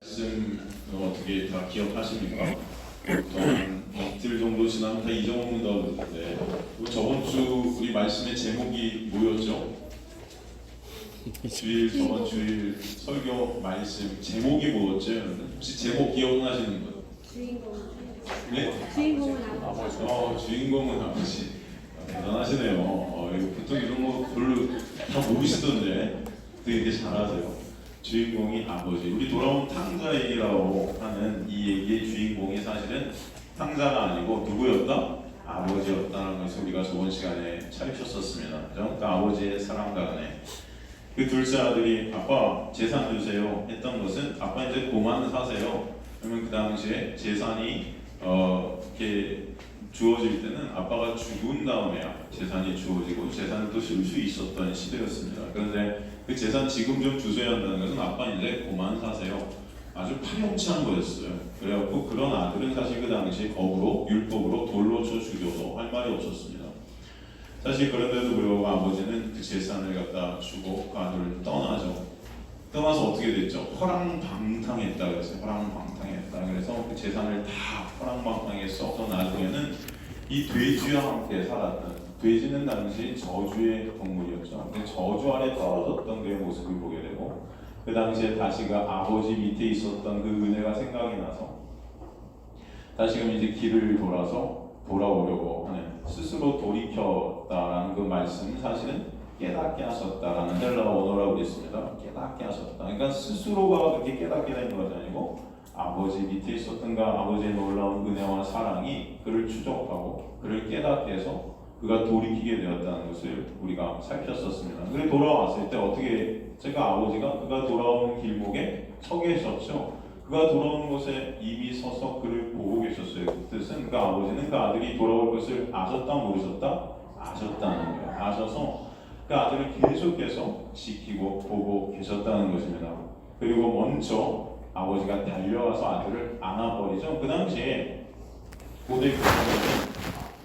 말씀 어떻게 다 기억하십니까? 보통 이틀 정도 지나면 다 잊어먹는다고 그러는데 저번 주 우리 말씀의 제목이 뭐였죠? 저번 주일 설교 말씀 제목이 뭐였죠? 혹시 제목 기억나시는 분? 주인공. 네? 주인공은 아버지. 주인공은 아버지. 대단하시네요. 이거 보통 이런 거 별로 다 모르시던데 되게 잘하세요. 주인공이 아버지. 우리 돌아온 탕자 얘기라고 하는 이 얘기의 주인공이 사실은 탕자가 아니고 누구였다? 아버지였다는 것을 우리가 저번 시간에 살폈었습니다. 그러니까 아버지의 사랑과 은혜. 그 둘째 아들이 아빠 재산 주세요 했던 것은 아빠 이제 고만 사세요. 그러면 그 당시에 재산이 이렇게 주어질 때는 아빠가 죽은 다음에야 재산이 주어지고 재산을 또 쓸 수 있었던 시대였습니다. 그런데 그 재산 지금 좀 주셔야 한다는 것은 아빠 이제 그만 사세요. 아주 파렴치한 거였어요. 그래갖고 그런 아들은 사실 그 당시 법으로 율법으로 돌로 쳐 죽여도 할 말이 없었습니다. 사실 그런데도 불구하고 아버지는 그 재산을 갖다 주고 그 아들을 떠나죠. 떠나서 어떻게 됐죠? 허랑방탕했다 그랬어요. 허랑방탕했다. 그래서 그 재산을 다 허랑방탕하게 써서 나중에는 이 돼지와 함께 살았던, 돼지는 당시 저주의 동물이었죠. 근데 저주 아래 떨어졌던 그의 모습을 보게 되고 그 당시에 다시가 아버지 밑에 있었던 그 은혜가 생각이 나서 다시금 이제 길을 돌아오려고 하는, 스스로 돌이켰다라는 그 말씀은 사실은 깨닫게 하셨다라는 헬라어 원어라고 있습니다. 깨닫게 하셨다. 그러니까 스스로가 그렇게 깨닫게 된 것이 아니고 아버지 밑에 있었던 그 아버지의 놀라운 은혜와 사랑이 그를 추적하고 그를 깨닫게 해서 그가 돌이키게 되었다는 것을 우리가 살폈었습니다. 그래 돌아왔을 때 어떻게 제가 아버지가 그가 돌아오는 길목에 서 계셨죠. 그가 돌아오는 곳에 이미 서서 그를 보고 계셨어요. 그 뜻은 그 아버지는 그 아들이 돌아올 것을 아셨다 모르셨다? 아셨다는 거예요. 아셔서 그 아들을 계속해서 지키고 보고 계셨다는 것입니다. 그리고 먼저 아버지가 달려와서 아들을 안아버리죠. 그 당시에 고대 국가에는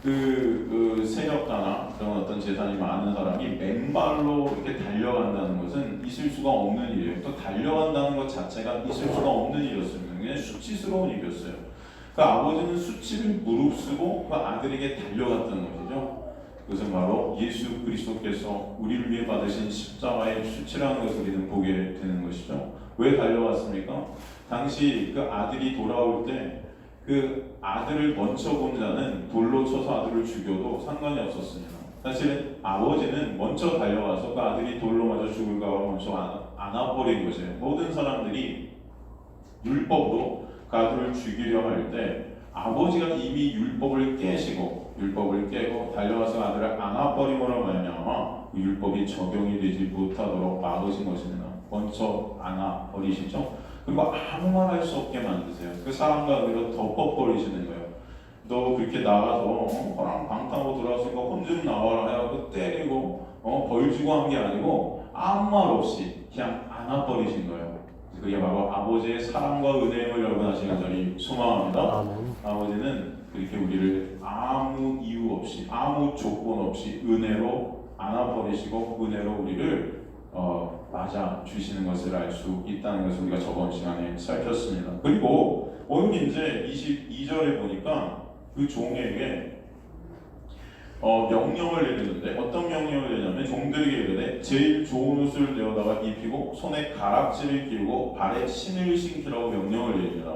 그 세력가나 그런 어떤 재산이 많은 사람이 맨발로 이렇게 달려간다는 것은 있을 수가 없는 일이에요. 또 달려간다는 것 자체가 있을 수가 없는 일이었습니다. 그냥 수치스러운 일이었어요. 그 아버지는 수치를 무릅쓰고 그 아들에게 달려갔다는 것이죠. 그것은 바로 예수 그리스도께서 우리를 위해 받으신 십자가의 수치라는 것을 우리는 보게 되는 것이죠. 왜 달려왔습니까? 당시 그 아들이 돌아올 때 그 아들을 먼저 본 자는 돌로 쳐서 아들을 죽여도 상관이 없었습니다. 사실은 아버지는 먼저 달려와서 그 아들이 돌로 맞아 죽을까 봐 먼저 안아버린 것이에요. 모든 사람들이 율법으로 그 아들을 죽이려 할 때 아버지가 이미 율법을 깨고 달려와서 아들을 안아버림으로 말미암아 그 율법이 적용이 되지 못하도록 막으신 것입니다. 먼저 안아버리시죠. 그리고 아무 말 할 수 없게 만드세요. 그 사람과 그대로 덮어버리시는 거예요. 너 그렇게 나가서 허랑방탕하고 돌아왔으니까 혼 좀 나와라 해갖고 때리고 벌 주고 한 게 아니고 아무 말 없이 그냥 안아버리신 거예요. 그게 바로 아버지의 사랑과 은혜임을 여러분 하시는 자리 소망합니다. 아버지는 그렇게 우리를 아무 이유 없이 아무 조건 없이 은혜로 안아버리시고 은혜로 우리를 맞아 주시는 것을 알 수 있다는 것을 우리가 저번 시간에 살폈습니다. 그리고 오늘 이제 22절에 보니까 그 종에게 명령을 내리는데 어떤 명령을 내냐면 종들에게 이르되 제일 좋은 옷을 내어다가 입히고 손에 가락지를 끼우고 발에 신을 신기라고 명령을 내립니다.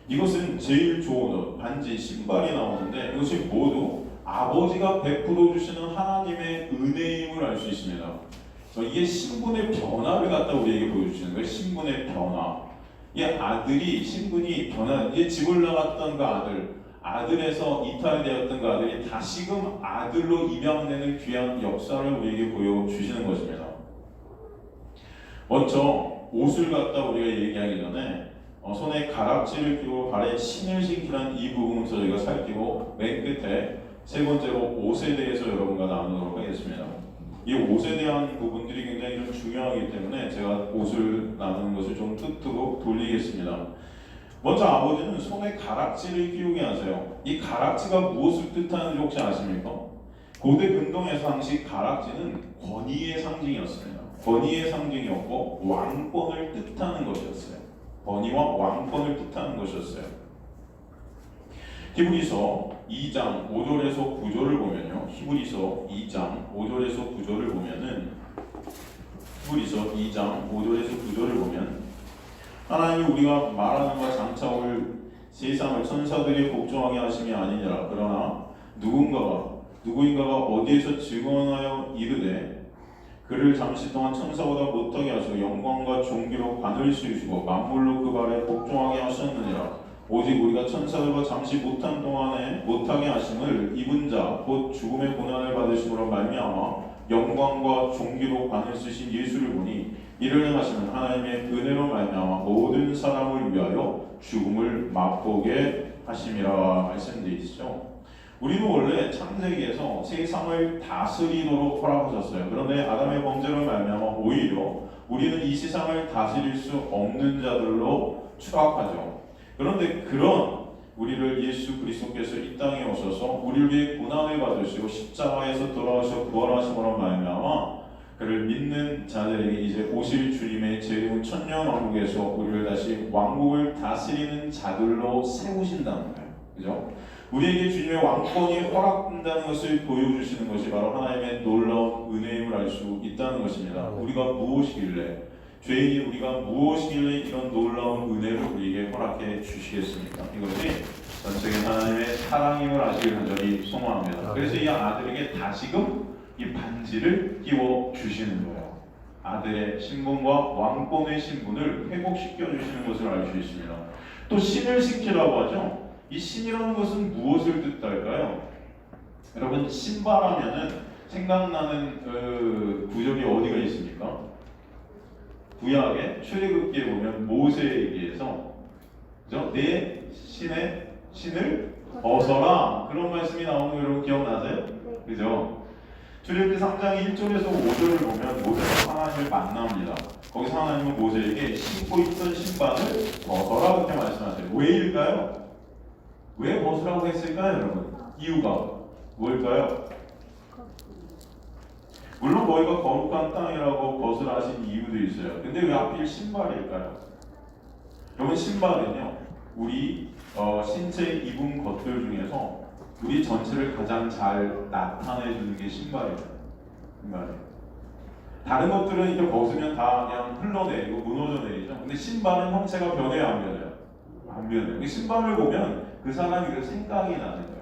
이것은 제일 좋은 옷, 반지, 신발이 나오는데 이것이 모두 아버지가 베풀어 주시는 하나님의 은혜임을 알 수 있습니다. 이게 신분의 변화를 갖다 우리에게 보여주시는 거예요. 신분의 변화. 이 아들이 신분이 변화. 이제 집을 나갔던 그 아들에서 이탈되었던 그 아들이 다시금 아들로 입양되는 귀한 역사를 우리에게 보여주시는 것입니다. 먼저 옷을 갖다 우리가 얘기하기 전에 손에 가락지를 끼고 발에 신을 신기라는 이 부분부터 저희가 살피고 맨 끝에 세 번째로 옷에 대해서 여러분과 나누도록 하겠습니다. 이 옷에 대한 부분들이 굉장히 좀 중요하기 때문에 제가 옷을 나누는 것을 좀 끝으로 돌리겠습니다. 먼저 아버지는 손에 가락지를 끼우게 하세요. 이 가락지가 무엇을 뜻하는지 혹시 아십니까? 고대 근동에서 당시 가락지는 권위의 상징이었습니다. 권위의 상징이었고 왕권을 뜻하는 것이었어요. 권위와 왕권을 뜻하는 것이었어요. 히브리서 2장 5절에서 9절을 보면요. 히브리서 2장 5절에서 9절을 보면은 히브리서 2장 5절에서 9절을 보면 하나님이 우리가 말하는 바 장차 올 세상을 천사들이 복종하게 하심이 아니니라. 그러나 누구인가가 어디에서 증언하여 이르되 그를 잠시 동안 천사보다 못하게 하시고 영광과 존귀로 관을 씌우시고 만물로 그 발에 복종하게 하셨느니라. 오직 우리가 천사들과 잠시 못한 동안에 못하게 하심을 입은 자 곧 죽음의 고난을 받으심으로 말미암아 영광과 존귀로 관을 쓰신 예수를 보니 이를 행하시는 하나님의 은혜로 말미암아 모든 사람을 위하여 죽음을 맛보게 하심이라 말씀되어 있죠. 우리는 원래 창세기에서 세상을 다스리도록 허락하셨어요. 그런데 아담의 범죄로 말미암아 오히려 우리는 이 세상을 다스릴 수 없는 자들로 추락하죠. 그런데 그런 우리를 예수 그리스도께서 이 땅에 오셔서 우리를 위해 고난을 받으시고 십자가에서 돌아오셔 부활하심으로 말미암아 그를 믿는 자들에게 이제 오실 주님의 재림 천년왕국에서 우리를 다시 왕국을 다스리는 자들로 세우신다는 거예요. 그죠? 우리에게 주님의 왕권이 허락된다는 것을 보여주시는 것이 바로 하나님의 놀라운 은혜임을 알 수 있다는 것입니다. 우리가 무엇이길래 죄인이 우리가 무엇이길래 이런 놀라운 은혜를 우리에게 허락해 주시겠습니까? 이것이 전적인 하나님의 사랑임을 아시길 간절히 소망합니다. 그래서 이 아들에게 다시금 이 반지를 끼워 주시는 거예요. 아들의 신분과 왕권의 신분을 회복시켜 주시는 것을 알 수 있습니다. 또 신을 시키라고 하죠. 이 신이라는 것은 무엇을 뜻할까요? 여러분 신바라면은 생각나는 구절이 어디가 있습니까? 구약의 출애굽기에 보면 모세에게서 그죠? 내 신을 벗어라 그런 말씀이 나오는 거 여러분 기억나세요? 그죠? 출애굽기 3장 1절에서 5절을 보면 모세가 하나님을 만납니다. 거기서 하나님은 모세에게 신고 있던 신발을 벗어라 그렇게 말씀하세요. 왜일까요? 왜 벗으라고 했을까요, 여러분? 이유가 뭘까요? 물론 거기가 거룩한 땅이라고 벗으라 하신 이유도 있어요. 근데 왜 하필 신발일까요? 여러분 신발은요, 우리 신체에 입은 것들 중에서 우리 전체를 가장 잘 나타내주는 게 신발이에요. 다른 것들은 이렇게 벗으면 다 그냥 흘러내리고 무너져 내리죠. 근데 신발은 형체가 변해요, 안 변해요? 안 변해요. 신발을 보면 그 사람이 그 생각이 나는 거예요.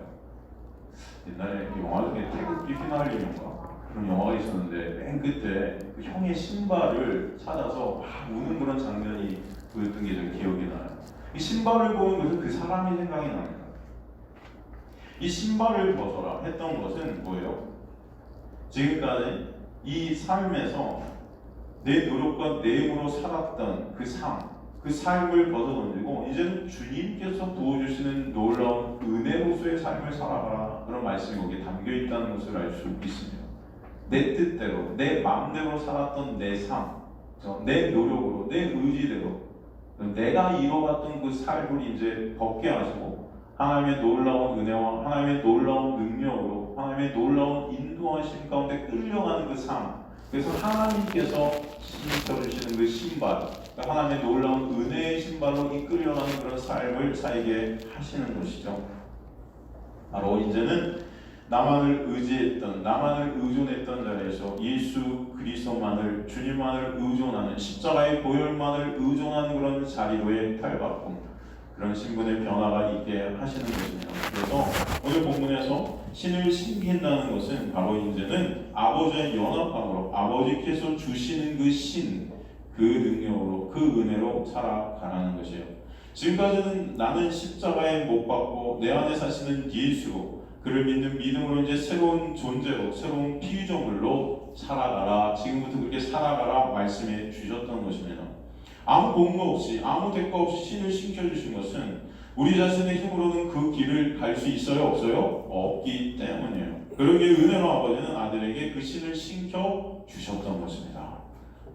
옛날에 영화 중에 태극기 휘날리는가 그런 영화가 있었는데 맨 끝에 그 형의 신발을 찾아서 막 우는 그런 장면이 보였던 게 저 기억이 나요. 이 신발을 보는 것은 그 사람이 생각이 납니다. 이 신발을 벗어라 했던 것은 뭐예요? 지금까지 이 삶에서 내 노력과 내 힘으로 살았던 그 삶을 벗어던지고 이제는 주님께서 부어주시는 놀라운 은혜로서의 삶을 살아가라 그런 말씀이 거기에 담겨 있다는 것을 알 수 있습니다. 내 뜻대로 내 마음대로 살았던 내 삶, 내 노력으로 내 의지대로 내가 이뤄갔던 그 삶을 이제 벗게 하시고 하나님의 놀라운 은혜와 하나님의 놀라운 능력으로 하나님의 놀라운 인도하심 가운데 끌려가는 그 삶, 그래서 하나님께서 신겨주시는 그 신발, 하나님의 놀라운 은혜의 신발로 이끌려가는 그런 삶을 살게 하시는 것이죠. 바로 이제는 나만을 의지했던, 나만을 의존했던 자리에서 예수 그리스도만을, 주님만을 의존하는, 십자가의 보혈만을 의존하는 그런 자리로의 탈바꿈, 그런 신분의 변화가 있게 하시는 것입니다. 그래서 오늘 본문에서 신을 신긴다는 것은 바로 이제는 아버지의 연합함으로 아버지께서 주시는 그 신, 그 능력으로, 그 은혜로 살아가라는 것이에요. 지금까지는 나는 십자가에 못 박고 내 안에 사시는 예수로, 그를 믿는 믿음으로 이제 새로운 존재로, 새로운 피조물로 살아가라, 지금부터 그렇게 살아가라 말씀해 주셨던 것입니다. 아무 공로 없이, 아무 대가 없이 신을 신겨주신 것은 우리 자신의 힘으로는 그 길을 갈 수 있어요? 없어요? 없기 때문이에요. 그러기에 은혜로 아버지는 아들에게 그 신을 신겨 주셨던 것입니다.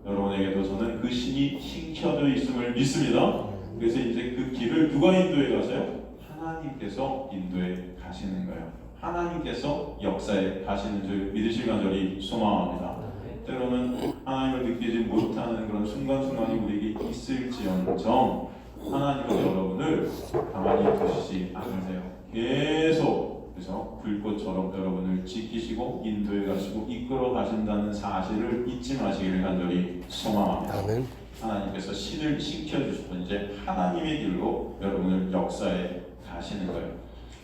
여러분에게도 저는 그 신이 신겨져 있음을 믿습니다. 그래서 이제 그 길을 누가 인도해 가세요? 하나님께서 인도해 가시는 거예요. 하나님께서 역사에 가시는 줄 믿으실 간절히 소망합니다. 때로는 하나님을 느끼지 못하는 그런 순간순간이 우리에게 있을지언정 하나님은 여러분을 가만히 두시지 않으세요. 계속 그래서 불꽃처럼 여러분을 지키시고 인도해 가시고 이끌어 가신다는 사실을 잊지 마시기를 간절히 소망합니다. 아멘. 하나님께서 신을 시켜주시고 이제 하나님의 길로 여러분을 역사에 가시는 거예요.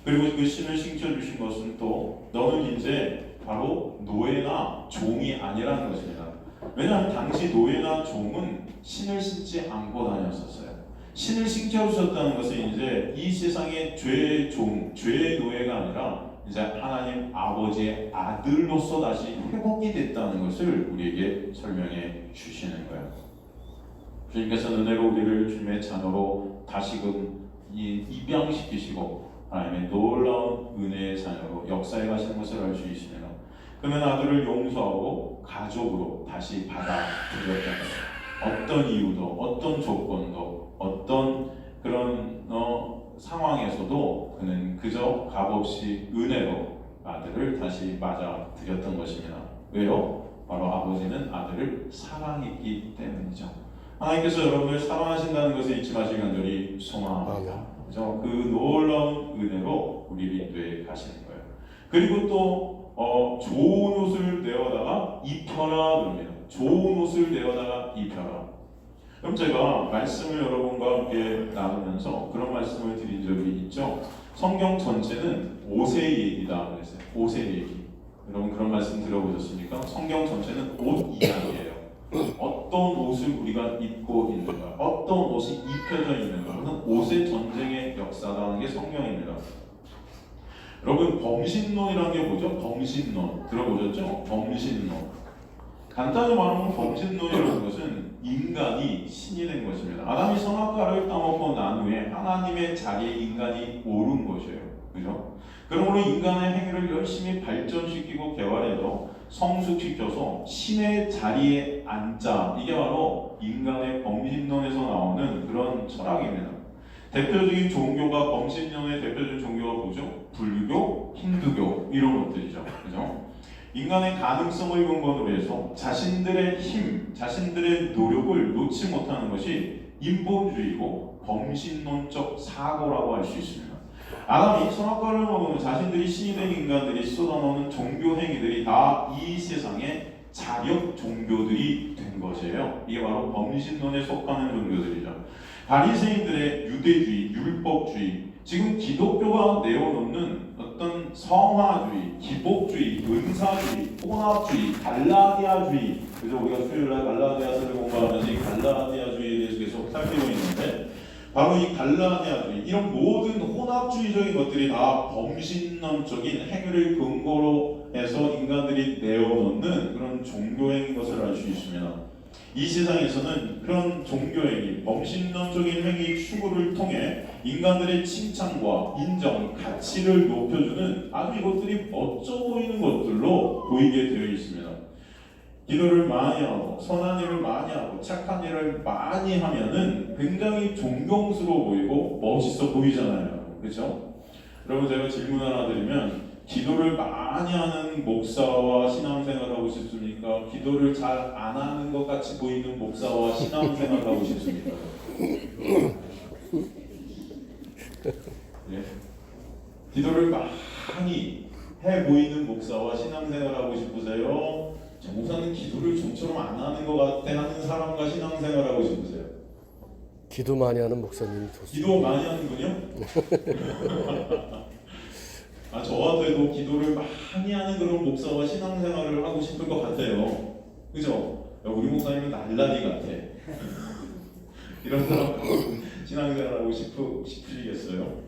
그리고 그 신을 시켜주신 것은 또 너는 이제 바로 노예나 종이 아니라는 것입니다. 왜냐하면 당시 노예나 종은 신을 신지 않고 다녔었어요. 신을 시켜주셨다는 것은 이제 이 세상의 죄의 종, 죄의 노예가 아니라 이제 하나님 아버지의 아들로서 다시 회복이 됐다는 것을 우리에게 설명해 주시는 거예요. 주님께서 은혜로 우리를 주님의 자녀로 다시금 입양시키시고 하나님의 놀라운 은혜의 자녀로 역사에 가시는 것을 알 수 있습니다. 그는 아들을 용서하고 가족으로 다시 받아들였다. 어떤 이유도 어떤 조건도 어떤 그런 상황에서도 그는 그저 값없이 은혜로 아들을 다시 맞아들였던 것입니다. 왜요? 바로 아버지는 아들을 사랑했기 때문이죠. 하나님께서 여러분을 사랑하신다는 것을 잊지 마시기 간절히 소망합니다. 그죠? 그 놀라운 은혜로 우리를 인도해 가시는 거예요. 그리고 또 좋은 옷을 내어다가 입혀라 그럽니다. 좋은 옷을 내어다가 입혀라. 그럼 제가 말씀을 여러분과 함께 나누면서 그런 말씀을 드린 적이 있죠. 성경 전체는 옷의 얘기다 그랬어요. 옷의 얘기. 여러분 그런 말씀 들어보셨습니까? 성경 전체는 옷 이야기예요. 어떤 옷을 우리가 입고 있는가, 어떤 옷이 입혀져 있는가, 그것은 옷의 전쟁의 역사라는 게 성경입니다. 여러분 범신론이라는 게 뭐죠? 범신론 들어보셨죠? 범신론. 간단히 말하면 범신론이라는 것은 인간이 신이 된 것입니다. 아담이 선악과를 따먹고 난 후에 하나님의 자리에 인간이 오른 것이에요. 그죠? 그러므로 인간의 행위를 열심히 발전시키고 개발해서 성숙시켜서 신의 자리에 앉자. 이게 바로 인간의 범신론에서 나오는 그런 철학입니다. 대표적인 종교가 범신론의 대표적인 종교가 뭐죠? 불교, 힌두교 이런 것들이죠. 그죠? 인간의 가능성을 근거로 해서 자신들의 힘, 자신들의 노력을 놓지 못하는 것이 인본주의고 범신론적 사고라고 할 수 있습니다. 아담이 선악과를 먹으면 자신들이 신이 된 인간들이 쏟아놓는 종교 행위들이 다 이 세상의 자력 종교들이 된 것이에요. 이게 바로 범신론에 속하는 종교들이죠. 바리새인들의 유대주의, 율법주의, 지금 기독교가 내어놓는 어떤 성화주의, 기복주의, 은사주의, 혼합주의, 갈라디아주의. 그래서 우리가 수요일날 갈라디아서를 공부하면서 이 갈라디아주의에 대해서 계속 살피고 있는데 바로 이 갈라디아주의, 이런 모든 혼합주의적인 것들이 다 범신론적인 행위를 근거로 해서 인간들이 내어놓는 그런 종교행인 것을 알 수 있습니다. 이 세상에서는 그런 종교행위, 범신론적인 행위 추구를 통해 인간들의 칭찬과 인정, 가치를 높여주는 아주 이것들이 멋져 보이는 것들로 보이게 되어 있습니다. 기도를 많이 하고 선한 일을 많이 하고 착한 일을 많이 하면은 굉장히 존경스러워 보이고 멋있어 보이잖아요. 그렇죠? 여러분 제가 질문 하나 드리면 기도를 많이 하는 목사와 신앙생활 하고 싶습니까? 기도를 잘 안 하는 것 같이 보이는 목사와 신앙생활 하고 싶습니까? 예? 기도를 많이 해 보이는 목사와 신앙생활 하고 싶으세요? 저 목사는 기도를 좀처럼 안 하는 것 같아 하는 사람과 신앙생활 하고 싶으세요? 기도 많이 하는 목사님이 좋습니다. 기도 많이 하는 분이요? 저 같아도 기도를 많이 하는 그런 목사와 신앙생활을 하고 싶을 것 같아요. 그죠? 우리 목사님은 날라리 같아. 이런 사람 신앙생활하고 싶으시겠어요?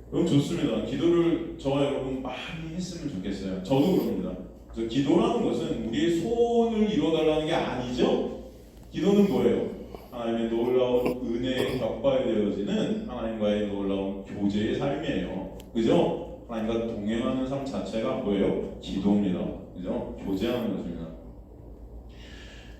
그럼 좋습니다. 기도를 저와 여러분 많이 했으면 좋겠어요. 저도 그럽니다. 기도라는 것은 우리의 소원을 이뤄달라는 게 아니죠. 기도는 뭐예요? 하나님의 놀라운 은혜에 격발되어지는 하나님과의 놀라운 교제의 삶이에요. 그죠? 하나님과 동행하는 삶 자체가 뭐예요? 기도입니다. 그죠? 교제하는 것입니다.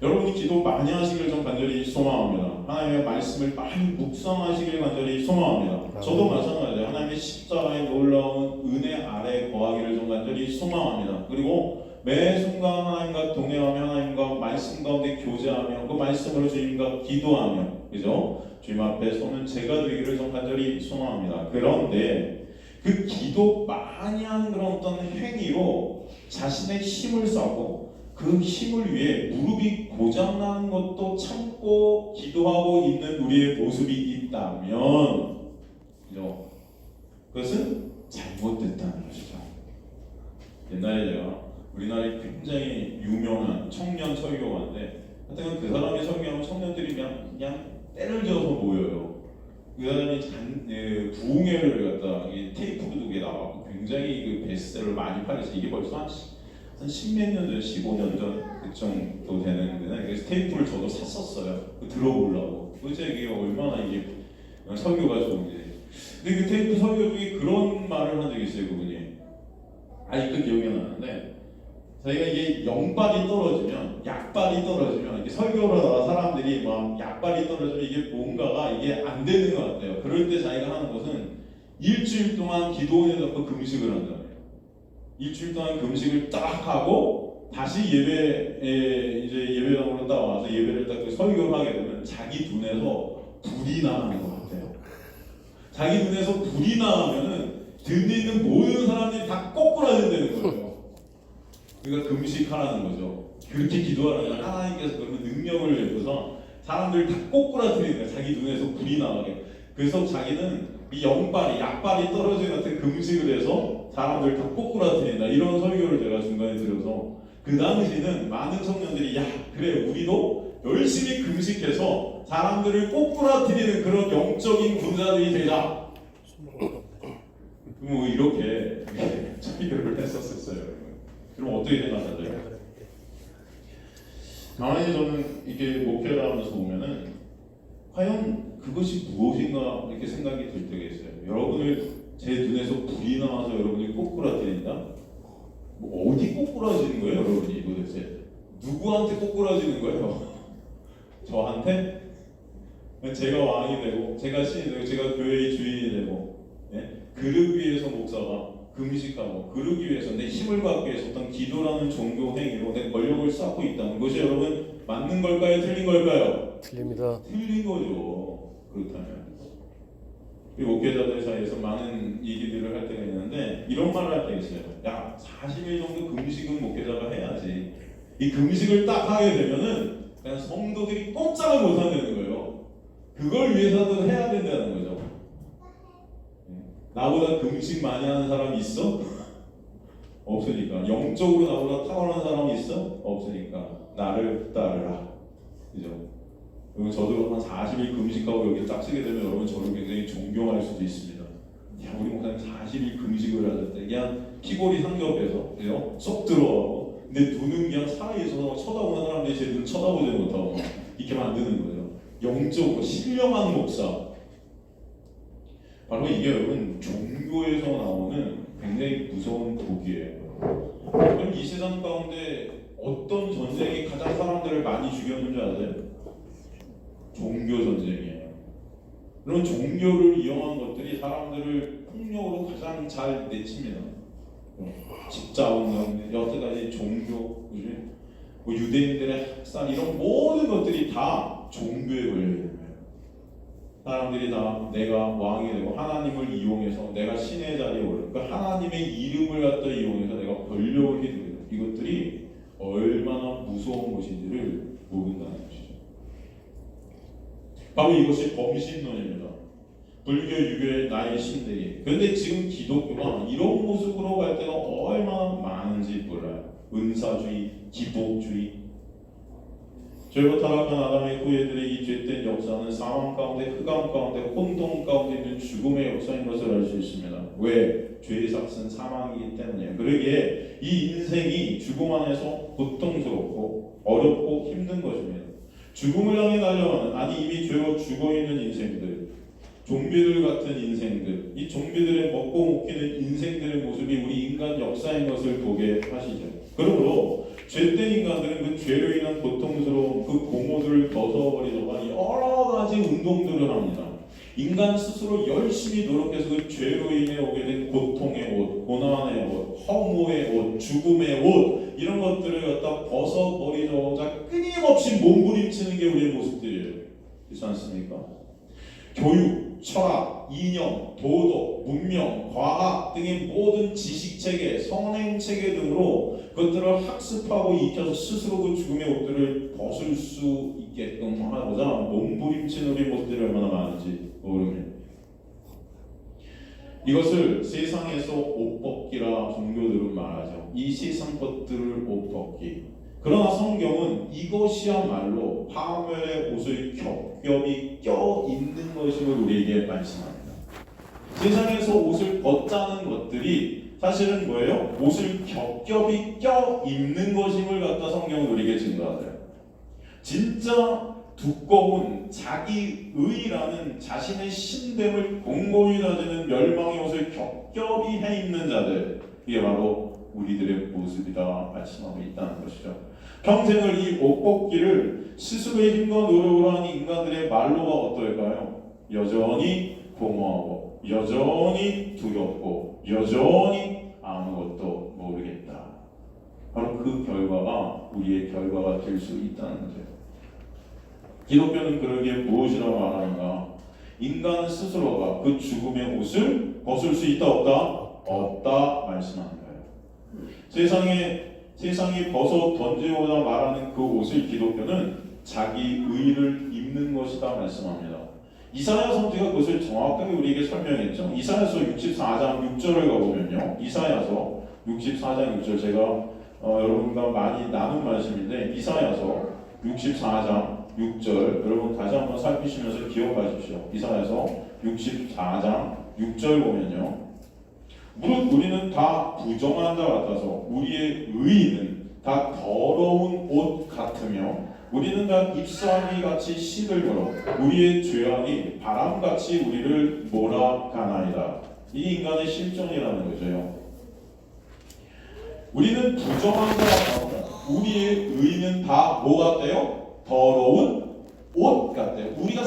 여러분이 기도 많이 하시길 좀 간절히 소망합니다. 하나님의 말씀을 많이 묵상하시길 간절히 소망합니다. 저도 마찬가지예요. 하나님의 십자가의 놀라운 은혜 아래 거하기를 좀 간절히 소망합니다. 그리고 매 순간 하나님과 동행하며 하나님과 말씀 가운데 교제하며 그 말씀으로 주님과 기도하며 그죠? 주님 앞에 서는 제가 되기를 좀 간절히 소망합니다. 그런데 그 기도 많이 하는 그런 어떤 행위로 자신의 힘을 쌓고 그 힘을 위해 무릎이 고장나는 것도 참고 기도하고 있는 우리의 모습이 있다면 그죠? 그것은 잘못됐다는 것이죠. 옛날에 제가 우리나라에 굉장히 유명한 청년 설교가인데 하여튼 그 사람이 설교하면 청년들이 그냥 때를 지어서 모여요. 그 사람이 부흥회를 갖다 테이프도 두개 나왔고 굉장히 그 베스트셀러를 많이 팔려서 이게 벌써 한 십몇 년 전, 15년 전 그 정도 되는데 그래서 테이프를 저도 샀었어요. 들어보려고. 도대체 이게 얼마나 이게 설교가 좋은지. 근데 그 테이프 설교 중에 그런 말을 한 적이 있어요, 그분이. 아직도 기억이 나는데 저희가 이게 영발이 떨어지면, 약발이 떨어지면 이렇게 설교를 하다가 사람들이 막 약발이 떨어지면 이게 뭔가가 이게 안 되는 것 같아요. 그럴 때 자기가 하는 것은 일주일 동안 기도원에 넣고 금식을 한다. 일주일 동안 금식을 딱 하고 다시 예배에 이제 예배당으로 딱 와서 예배를 딱 설교를 하게 되면 자기 눈에서 불이 나는 것 같아요. 자기 눈에서 불이 나면은 등에 있는 모든 사람들이 다 꼬꾸라진다는 거예요. 그러니까 금식하라는 거죠. 그렇게 기도하라면 하나님께서 그러면 능력을 내줘서 사람들을 다 꼬꾸라뜨리는 거예요. 자기 눈에서 불이 나가게. 그래서 자기는 이 영발이, 약발이 떨어진 같은 금식을 해서 사람들을 다 꼬꾸라뜨린다. 이런 설교를 제가 중간에 들어서 그 당시는 많은 청년들이 야 그래 우리도 열심히 금식해서 사람들을 꼬꾸라뜨리는 그런 영적인 군사들이 되자. 뭐 이렇게 설교를 했었어요. 그럼 어떻게 생각하세요? 가만히 저는 이게 목회를 하면서 보면은 과연 그것이 무엇인가 이렇게 생각이 들 때가 있어요. 여러분을 제 눈에서 불이 나와서 여러분이 꼬꾸라뜨린다? 뭐 어디 꼬꾸라지는 거예요, 여러분이 도대체? 누구한테 꼬꾸라지는 거예요? 저한테? 제가 왕이 되고, 제가 신이 되고, 제가 교회의 주인이 되고, 예? 그러기 위해서 목사가 금식하고, 그러기 위해서 내 힘을 받기 위해서 어떤 기도라는 종교 행위로 내 권력을 쌓고 있다는 것이 여러분 맞는 걸까요? 틀린 걸까요? 틀립니다. 틀린 거죠. 그렇다면. 이 목회자들 사이에서 많은 얘기들을 할 때가 있는데 이런 말을 할 때가 있어요. 야, 40일 정도 금식은 목회자가 해야지. 이 금식을 딱 하게 되면은 그냥 성도들이 꼼짝을 못 한다는 거예요. 그걸 위해서도 해야 된다는 거죠. 나보다 금식 많이 하는 사람이 있어? 없으니까. 영적으로 나보다 탁월한 사람이 있어? 없으니까. 나를 따르라. 그죠? 그리고 저도 한 40일 금식하고 여기 딱 쓰게 되면 여러분 저를 굉장히 존경할 수도 있습니다. 야, 우리 목사님 40일 금식을 하셨대. 그냥 피골이 상접해서 그죠? 쏙 들어가고 근데 눈은 그냥 살아있어서 쳐다보는 사람들이 제 눈 쳐다보지 못하고 이렇게 만드는 거예요. 영적으로 신령한 목사. 바로 이게 여러분 종교에서 나오는 굉장히 무서운 독이에요. 그럼 이 세상 가운데 어떤 전쟁이 가장 사람들을 많이 죽였는지 아세요? 종교 전쟁이에요. 그런 종교를 이용한 것들이 사람들을 폭력으로 가장 잘 내칩니다. 집자운동, 여태까지 종교, 뭐 유대인들의 학살 이런 모든 것들이 다 종교에 걸려 있는 거예요. 사람들이 다 내가 왕이 되고 하나님을 이용해서 내가 신의 자리에 오르고 그 하나님의 이름을 갖다 이용해서 내가 권력을 휘두르는 이것들이 얼마나 무서운 것인지를 모른다는 것이죠. 바로 이것이 범신론입니다. 불교, 유교의 나의 신들이. 그런데 지금 기독교가 이런 모습으로 갈 때가 얼마나 많은지 몰라요. 은사주의, 기복주의. 죄로 타락한 아담의 후예들의 이 죄된 역사는 사망 가운데, 흑암 가운데, 혼돈 가운데 있는 죽음의 역사인 것을 알 수 있습니다. 왜? 죄의 삭은 사망이기 때문이에요. 그러기에 이 인생이 죽음 안에서 고통스럽고 어렵고 힘든 것입니다. 죽음을 향해 달려가는, 아니 이미 죄로 죽어있는 인생들, 좀비들 같은 인생들, 이 좀비들의 먹고 먹히는 인생들의 모습이 우리 인간 역사인 것을 보게 하시죠. 그러므로 죄된 인간들은 그 죄로 인한 고통스러운 그 공허들을 벗어버리려고 여러 가지 운동들을 합니다. 인간 스스로 열심히 노력해서 그 죄로 인해 오게 된 고통의 옷, 고난의 옷, 허무의 옷, 죽음의 옷 이런 것들을 갖다 벗어버리자마자 끊임없이 몸부림치는 게 우리의 모습들이에요. 그렇지 않습니까? 교육, 철학, 이념, 도덕, 문명, 과학 등의 모든 지식체계, 선행체계 등으로 그것들을 학습하고 익혀서 스스로 그 죽음의 옷들을 벗을 수 있게끔 하고자 몸부림치는 우리 모습들이 얼마나 많은지 모릅니다. 이것을 세상에서 옷벗기라 종교들은 말하죠. 이 세상 것들을 옷벗기. 그러나 성경은 이것이야말로 파멸의 옷을 겹겹이 껴 입는 것임을 우리에게 말씀합니다. 세상에서 옷을 벗자는 것들이 사실은 뭐예요? 옷을 겹겹이 껴 입는 것임을 갖다 성경은 우리에게 증거하세요. 진짜 두꺼운 자기의라는 자신의 신됨을 공공히 다지는 멸망의 옷을 겹겹이 해 입는 자들, 이게 바로 우리들의 모습이다 말씀하고 있다는 것이죠. 평생을 이 옷벗기를 스스로의 힘과 노력으로 하는 인간들의 말로가 어떨까요? 여전히 공허하고 여전히 두렵고 여전히 아무것도 모르겠다. 바로 그 결과가 우리의 결과가 될 수 있다는 거죠. 기독교는 그러기에 무엇이라고 말하는가? 인간 스스로가 그 죽음의 옷을 벗을 수 있다 없다? 없다 말씀하는 거예요. 세상이 벗어 던지고자 말하는 그 옷을 기독교는 자기 의를 입는 것이다 말씀합니다. 이사야 선지가 그것을 정확하게 우리에게 설명했죠. 이사야서 64장 6절을 가보면요. 이사야서 64장 6절 제가 여러분과 많이 나눈 말씀인데 이사야서 64장 6절 여러분 다시 한번 살피시면서 기억하십시오. 이사야서 64장 6절 보면요. 무릇 우리는 다 부정한 자 같아서 우리의 의는 다 더러운 옷 같으며 우리는 다 잎사귀 같이 시들므로 우리의 죄악이 바람같이 우리를 몰아가나이다. 이 인간의 실존이라는 거죠. 우리는 부정한 자 같아서 우리의 의는 다 뭐 같대요? 더러운 옷 같대요. 우리가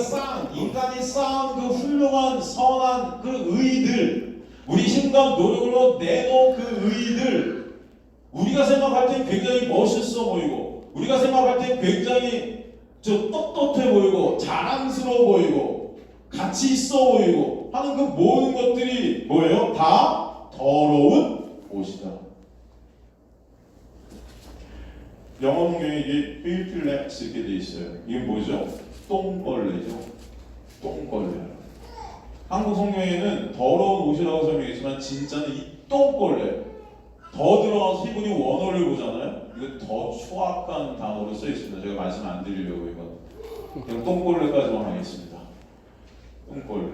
인간이 쌓은 그 훌륭한 선한 그 의들, 우리 힘과 노력으로 내놓은 그 의들, 우리가 생각할 땐 굉장히 멋있어 보이고 우리가 생각할 땐 굉장히 떳떳해 보이고 자랑스러워 보이고 가치 있어 보이고 하는 그 모든 것들이 뭐예요? 다 더러운 옷이다. 영어 성경에 이게 filthy 이렇게 돼 있어요. 이게 뭐죠? 똥벌레죠. 똥벌레. 한국 성경에는 더러운 옷이라고 설명했지만 진짜는 이 똥벌레. 더 들어가서 히브리 원어를 보잖아요. 이거 더 추악한 단어로 써 있습니다. 제가 말씀 안 드리려고 이거. 그럼 똥벌레까지만 하겠습니다. 똥벌레.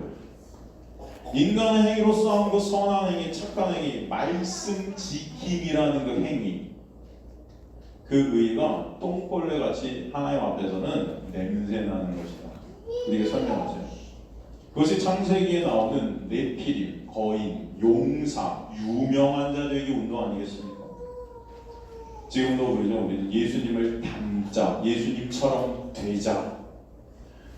인간의 행위로 쌓은 그 선한 행위, 착한 행위, 말씀 지킴이라는 그 행위. 그 의의가 똥벌레 같이 하나님 앞에서는 냄새나는 것이다. 우리에게 설명하세요. 그것이 창세기에 나오는 네피림, 거인, 용사, 유명한 자들에게 운동 아니겠습니까? 지금도 그러죠. 우리는 예수님을 닮자, 예수님처럼 되자.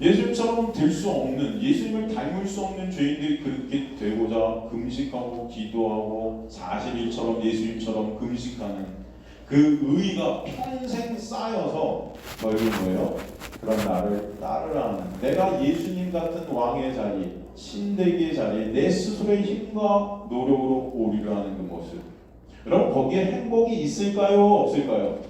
예수님처럼 될 수 없는, 예수님을 닮을 수 없는 죄인들이 그렇게 되고자 금식하고 기도하고 40일처럼 예수님처럼 금식하는 그 의의가 평생 쌓여서 결국 뭐예요? 그런 나를 따르라는, 내가 예수님 같은 왕의 자리, 신대기의 자리에 내 스스로의 힘과 노력으로 오리라 하는 그 모습. 여러분 거기에 행복이 있을까요? 없을까요?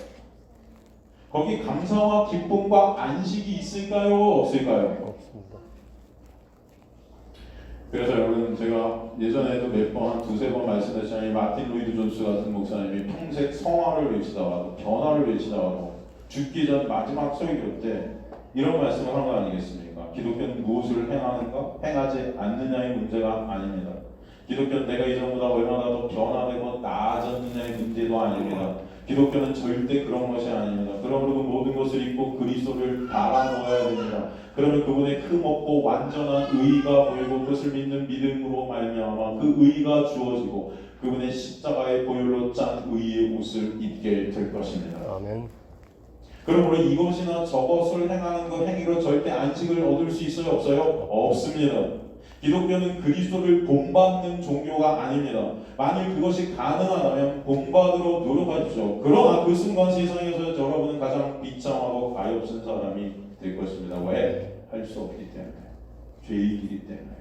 거기 감사와 기쁨과 안식이 있을까요? 없을까요? 없습니다. 그래서 여러분 제가 예전에도 몇 번, 한 두세 번 말씀드렸잖아요. 마틴 로이드 존스 같은 목사님이 평생 성화를 외치다가도 변화를 외치다가도 죽기 전 마지막 설교 때 이런 말씀을 한 거 아니겠습니까? 기독교는 무엇을 행하는가? 행하지 않느냐의 문제가 아닙니다. 기독교는 내가 이전보다 얼마나 더 변화되고 나아졌느냐의 문제도 아닙니다. 기독교는 절대 그런 것이 아닙니다. 그러므로 모든 것을 잊고 그리스도를 바라보아야 됩니다. 그러면 그분의 흠없고 완전한 의의가 보이고 그것을 믿는 믿음으로 말미암아 그 의의가 주어지고 그분의 십자가의 보혈로 짠 의의의 옷을 입게 될 것입니다. 아멘. 그러므로 이것이나 저것을 행하는 것 행위로 절대 안식을 얻을 수 있어요? 없어요? 없습니다. 기독교는 그리스도를 본받는 종교가 아닙니다. 만일 그것이 가능하다면 본받으러 노력하십시오. 그러나 그 순간 세상에서 여러분은 가장 비참하고 가엾은 사람이 될 것입니다. 왜? 할 수 없기 때문에. 죄이기 때문에.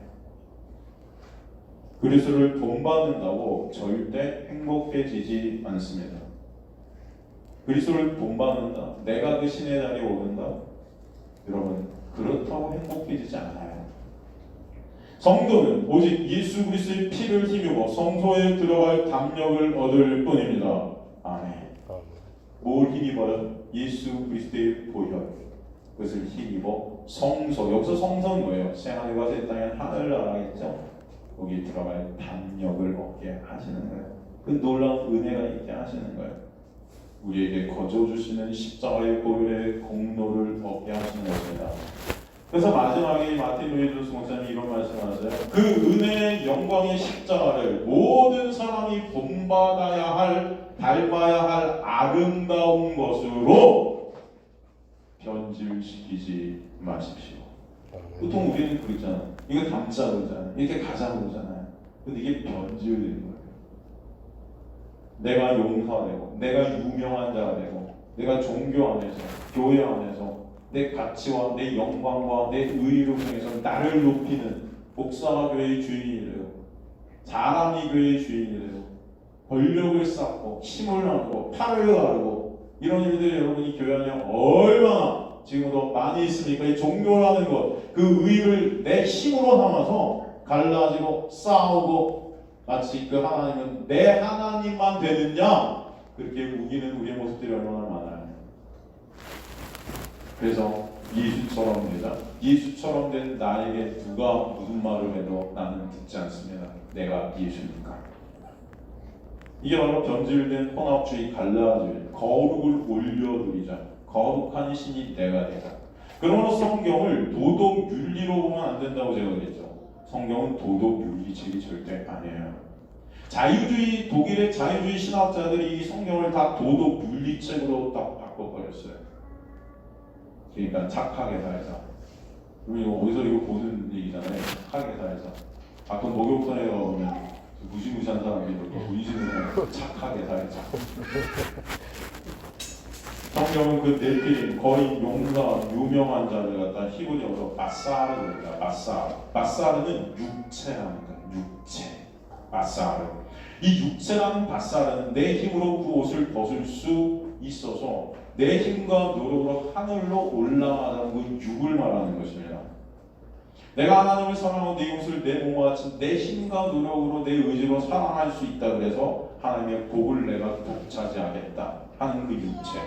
그리스도를 본받는다고 절대 행복해지지 않습니다. 그리스도를 본받는다. 내가 그 신의 자리에 오른다. 여러분, 그렇다고 행복해지지 않아요. 성도는 오직 예수 그리스도의 피를 힘입어 성소에 들어갈 담력을 얻을 뿐입니다. 아멘. 뭘 힘입어요? 예수 그리스도의 보혈. 그것을 힘입어 성소. 여기서 성소는 뭐예요? 새하늘과 새 땅의 하늘나라겠죠? 거기에 들어갈 담력을 얻게 하시는 거예요. 그 놀라운 은혜가 있게 하시는 거예요. 우리에게 거저주시는 십자가의 보혈의 공로를 얻게 하시는 것입니다. 그래서 마지막에 마틴 루이스 목사님이 이런 말씀하세요. 그 은혜의 영광의 십자가를 모든 사람이 본받아야 할, 닮아야 할 아름다운 것으로 변질시키지 마십시오. 보통 우리는 그러잖아요. 이거 담자 그러잖아요. 이렇게 가자 그러잖아요. 근데 이게 변질되는 거예요. 내가 용사되고, 내가 유명한 자가 되고, 내가 종교 안에서, 교회 안에서 내 가치와 내 영광과 내 의의를 통해서 나를 높이는 목사가 교회의 주인이 되고, 사람이 교회의 주인이 되고, 권력을 쌓고 힘을 나누고 팔을 가르고 이런 일들이 여러분이 교회 안에 얼마나 지금도 많이 있습니까? 이 종교라는 것, 그 의의를 내 힘으로 삼아서 갈라지고 싸우고 마치 그 하나님은 내 하나님만 되느냐 그렇게 우기는 우리의 모습들이 얼마나 많아요. 그래서 예수처럼 되자. 예수처럼 된 나에게 누가 무슨 말을 해도 나는 듣지 않습니다. 내가 예수니까. 이게 바로 변질된 혼합주의, 갈라주의, 거룩을 올려드리자. 거룩한 신이 내가 되자. 그러므로 성경을 도덕 윤리로 보면 안 된다고 제가 그랬죠. 성경은 도덕 윤리책이 절대 아니에요. 자유주의, 독일의 자유주의 신학자들이 이 성경을 다 도덕 윤리책으로 딱 바꿔버렸어요. 그러니까 착하게 살자. 우리 어디서 이거 보는 얘기잖아요. 착하게 살자. 가끔 목욕탕에 가보면 무시무시한 사람들이 이렇게 문신을 착하게 살자. 성경은 그 네필림, 거인, 용사, 유명한 자들 갖다 히브리어로 바사르를 합니다. 바사르는 육체라는 거예요. 육체. 바사르. 이 육체라는 바사르는 내 힘으로 그 옷을 벗을 수 있어서 내 힘과 노력으로 하늘로 올라가는 그 육을 말하는 것입니다. 내가 하나님을 사랑하고 내 옷을 내 몸과 같이 내 힘과 노력으로 내 의지로 사랑할 수 있다 그래서 하나님의 복을 내가 독차지하겠다 하는 그 육체.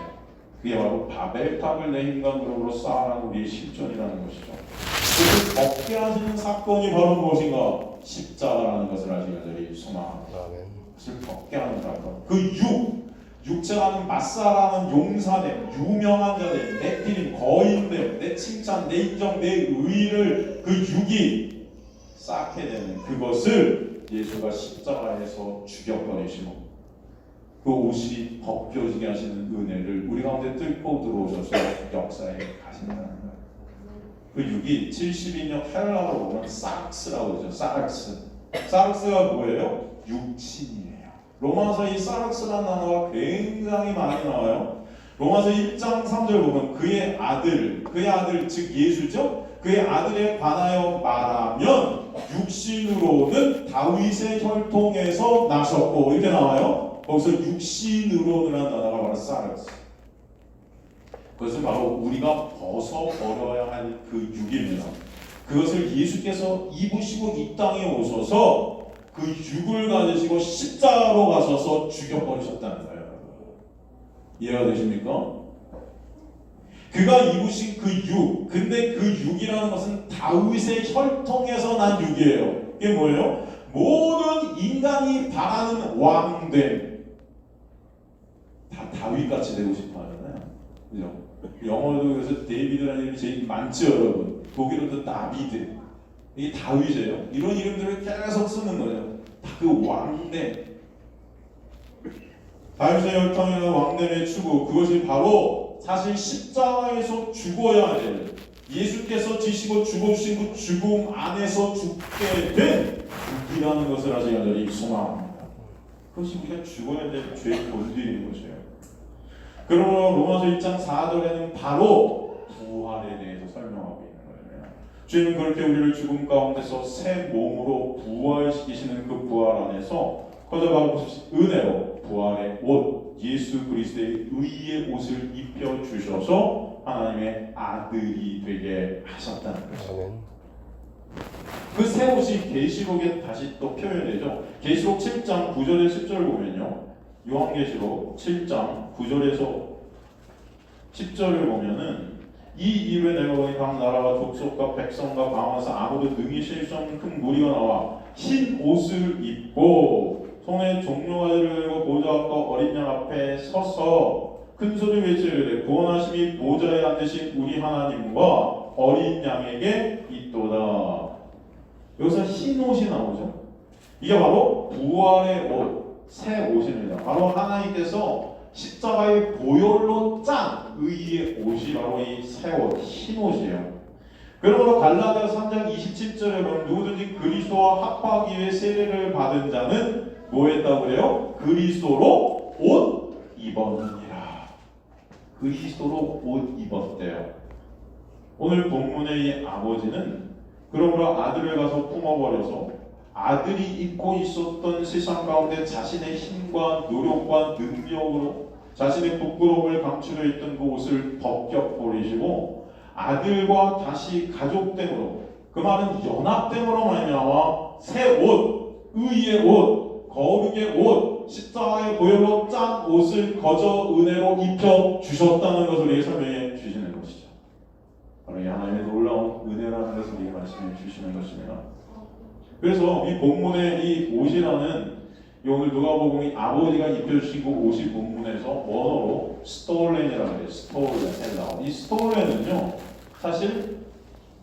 그게 바로 바벨탑을 내 힘과 노력으로 쌓아가는 우리의 실존이라는 것이죠. 그것을 벗게 하시는 사건이 바로 무엇인가? 십자가라는 것을 아시기를 소망합니다. 그것을 벗게 하는 사건. 그 육체라는 마사라는 용사됨, 유명한 자됨, 내 필임, 거인됨, 내 칭찬, 내 인정, 내 의의를 그 육이 쌓게 되는 그것을 예수가 십자가에서 죽여버리시고 그 옷이 벗겨지게 하시는 은혜를 우리 가운데 뚫고 들어오셔서 역사에 가신다는 거예요. 그 육이 72년 헬라어로 보면 사르스라고 그러죠. 사르스가 뭐예요? 육신이에요. 로마서 이 사르스라는 단어가 굉장히 많이 나와요. 로마서 1장 3절 보면 그의 아들 즉 예수죠. 그의 아들에 관하여 말하면 육신으로는 다윗의 혈통에서 나셨고 이렇게 나와요. 거기서 육신으로는 단어가 바로 사르스. 그것은 바로 우리가 벗어버려야 할 그 육입니다. 그것을 예수께서 입으시고 이 땅에 오셔서 그 육을 가지시고 십자가로 가셔서 죽여버리셨다는 거예요. 이해가 되십니까? 그가 입으신 그 육, 근데 그 육이라는 것은 다윗의 혈통에서 난 육이에요. 이게 뭐예요? 모든 인간이 바라는 왕됨. 다 다윗같이 되고 싶어 하잖아요. 그죠? 영어도 그래서 데이비드라는 이름이 제일 많죠, 여러분. 독일어도 다비드. 이게 다윗이에요. 이런 이름들을 계속 쓰는 거예요. 다 그 왕됨. 다윗의 혈통이나 왕됨의 추구, 그것이 바로 사실 십자가에서 죽어야 될 예수께서 지시고 죽어주신 그 죽음 안에서 죽게 된 죽이라는 것을 아직 여전히 소망합니다. 그것이 우리가 죽어야 될 죄의 본질인 것이에요. 그러므로 로마서 1장 4절에는 바로 부활에 대해서 설명하고 있는 거예요. 주님은 그렇게 우리를 죽음 가운데서 새 몸으로 부활시키시는 그 부활 안에서 커져가고 은혜로 부활의 옷, 예수 그리스도의 의의 옷을 입혀 주셔서 하나님의 아들이 되게 하셨다는 것이죠. 아멘. 그 새 옷이 계시록에 다시 또 표현되죠. 계시록 7장 9절에 10절 보면요. 요한계시록 7장 9절에서 10절을 보면은 이 이후에 내가 보니 각 나라와 족속과 백성과 강화서 아무도 능히 쉴 수 없는 큰 무리가 나와 흰 옷을 입고 손에 종려가지를 들고 보좌 앞과 어린 양 앞에 서서 큰 소리 외치되 구원하심이 보좌에 앉으신 우리 하나님과 어린 양에게 있도다. 여기서 흰 옷이 나오죠. 이게 바로 부활의 옷, 새 옷입니다. 바로 하나님께서 십자가의 보혈로 짠 의의 옷이 바로 이 새 옷, 흰 옷이에요. 그러므로 갈라디아서 3장 27절에 보면 누구든지 그리스도와 합하기 위해 세례를 받은 자는 뭐 했다고 그래요? 그리스도로 옷 입었느니라. 그리스도로 옷 입었대요. 오늘 본문의 이 아버지는 그러므로 아들을 가서 품어버려서 아들이 입고 있었던 세상 가운데 자신의 힘과 노력과 능력으로 자신의 부끄러움을 감추려 했던 그 옷을 벗겨버리시고 아들과 다시 가족됨으로, 그 말은 연합됨으로 말미암아 새 옷, 의의 옷, 거룩의 옷, 십자가의 보혈로 짠 옷을 거저 은혜로 입혀 주셨다는 것을 우리에게 설명해 주시는 것이죠. 바로 이 하나님의 놀라운 은혜라는 것을 우리에게 말씀해 주시는 것입니다. 그래서 이 본문의 이 옷이라는, 오늘 누가복음이 아버지가 입혀주신 그 옷이 본문에서 원어로 스톨렌이라고 해요. 스톨렌, 헬라어. 이 스톨렌은요, 사실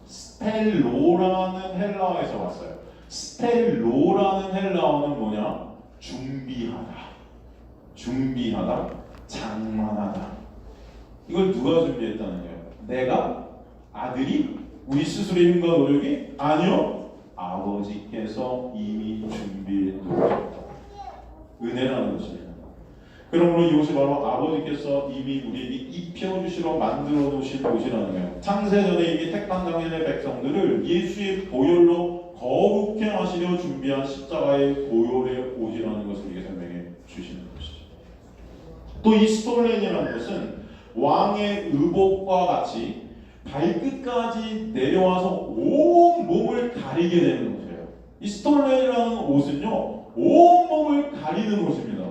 스텔로라는 헬라어에서 왔어요. 스텔로라는 헬라어는 뭐냐? 준비하다, 준비하다, 장만하다. 이걸 누가 준비했다는 거예요? 내가? 아들이? 우리 스스로의 힘과 노력이? 아니요. 아버지께서 이미 준비해 놓으셨다. 은혜라는 것입니다. 그러므로 이 옷이 바로 아버지께서 이미 우리에게 입혀주시러 만들어 놓으신 옷이라는 거예요. 창세전에 이미 택한 당신의 백성들을 예수의 보혈로 거룩해 하시려 준비한 십자가의 보혈의 옷이라는 것을 우리에게 설명해 주시는 것이죠. 또 이 스톨렌이라는 것은 왕의 의복과 같이 발끝까지 내려와서 온 몸을 가리게 되는 옷이에요. 이 스톨렌이라는 옷은요, 온 몸을 가리는 옷입니다.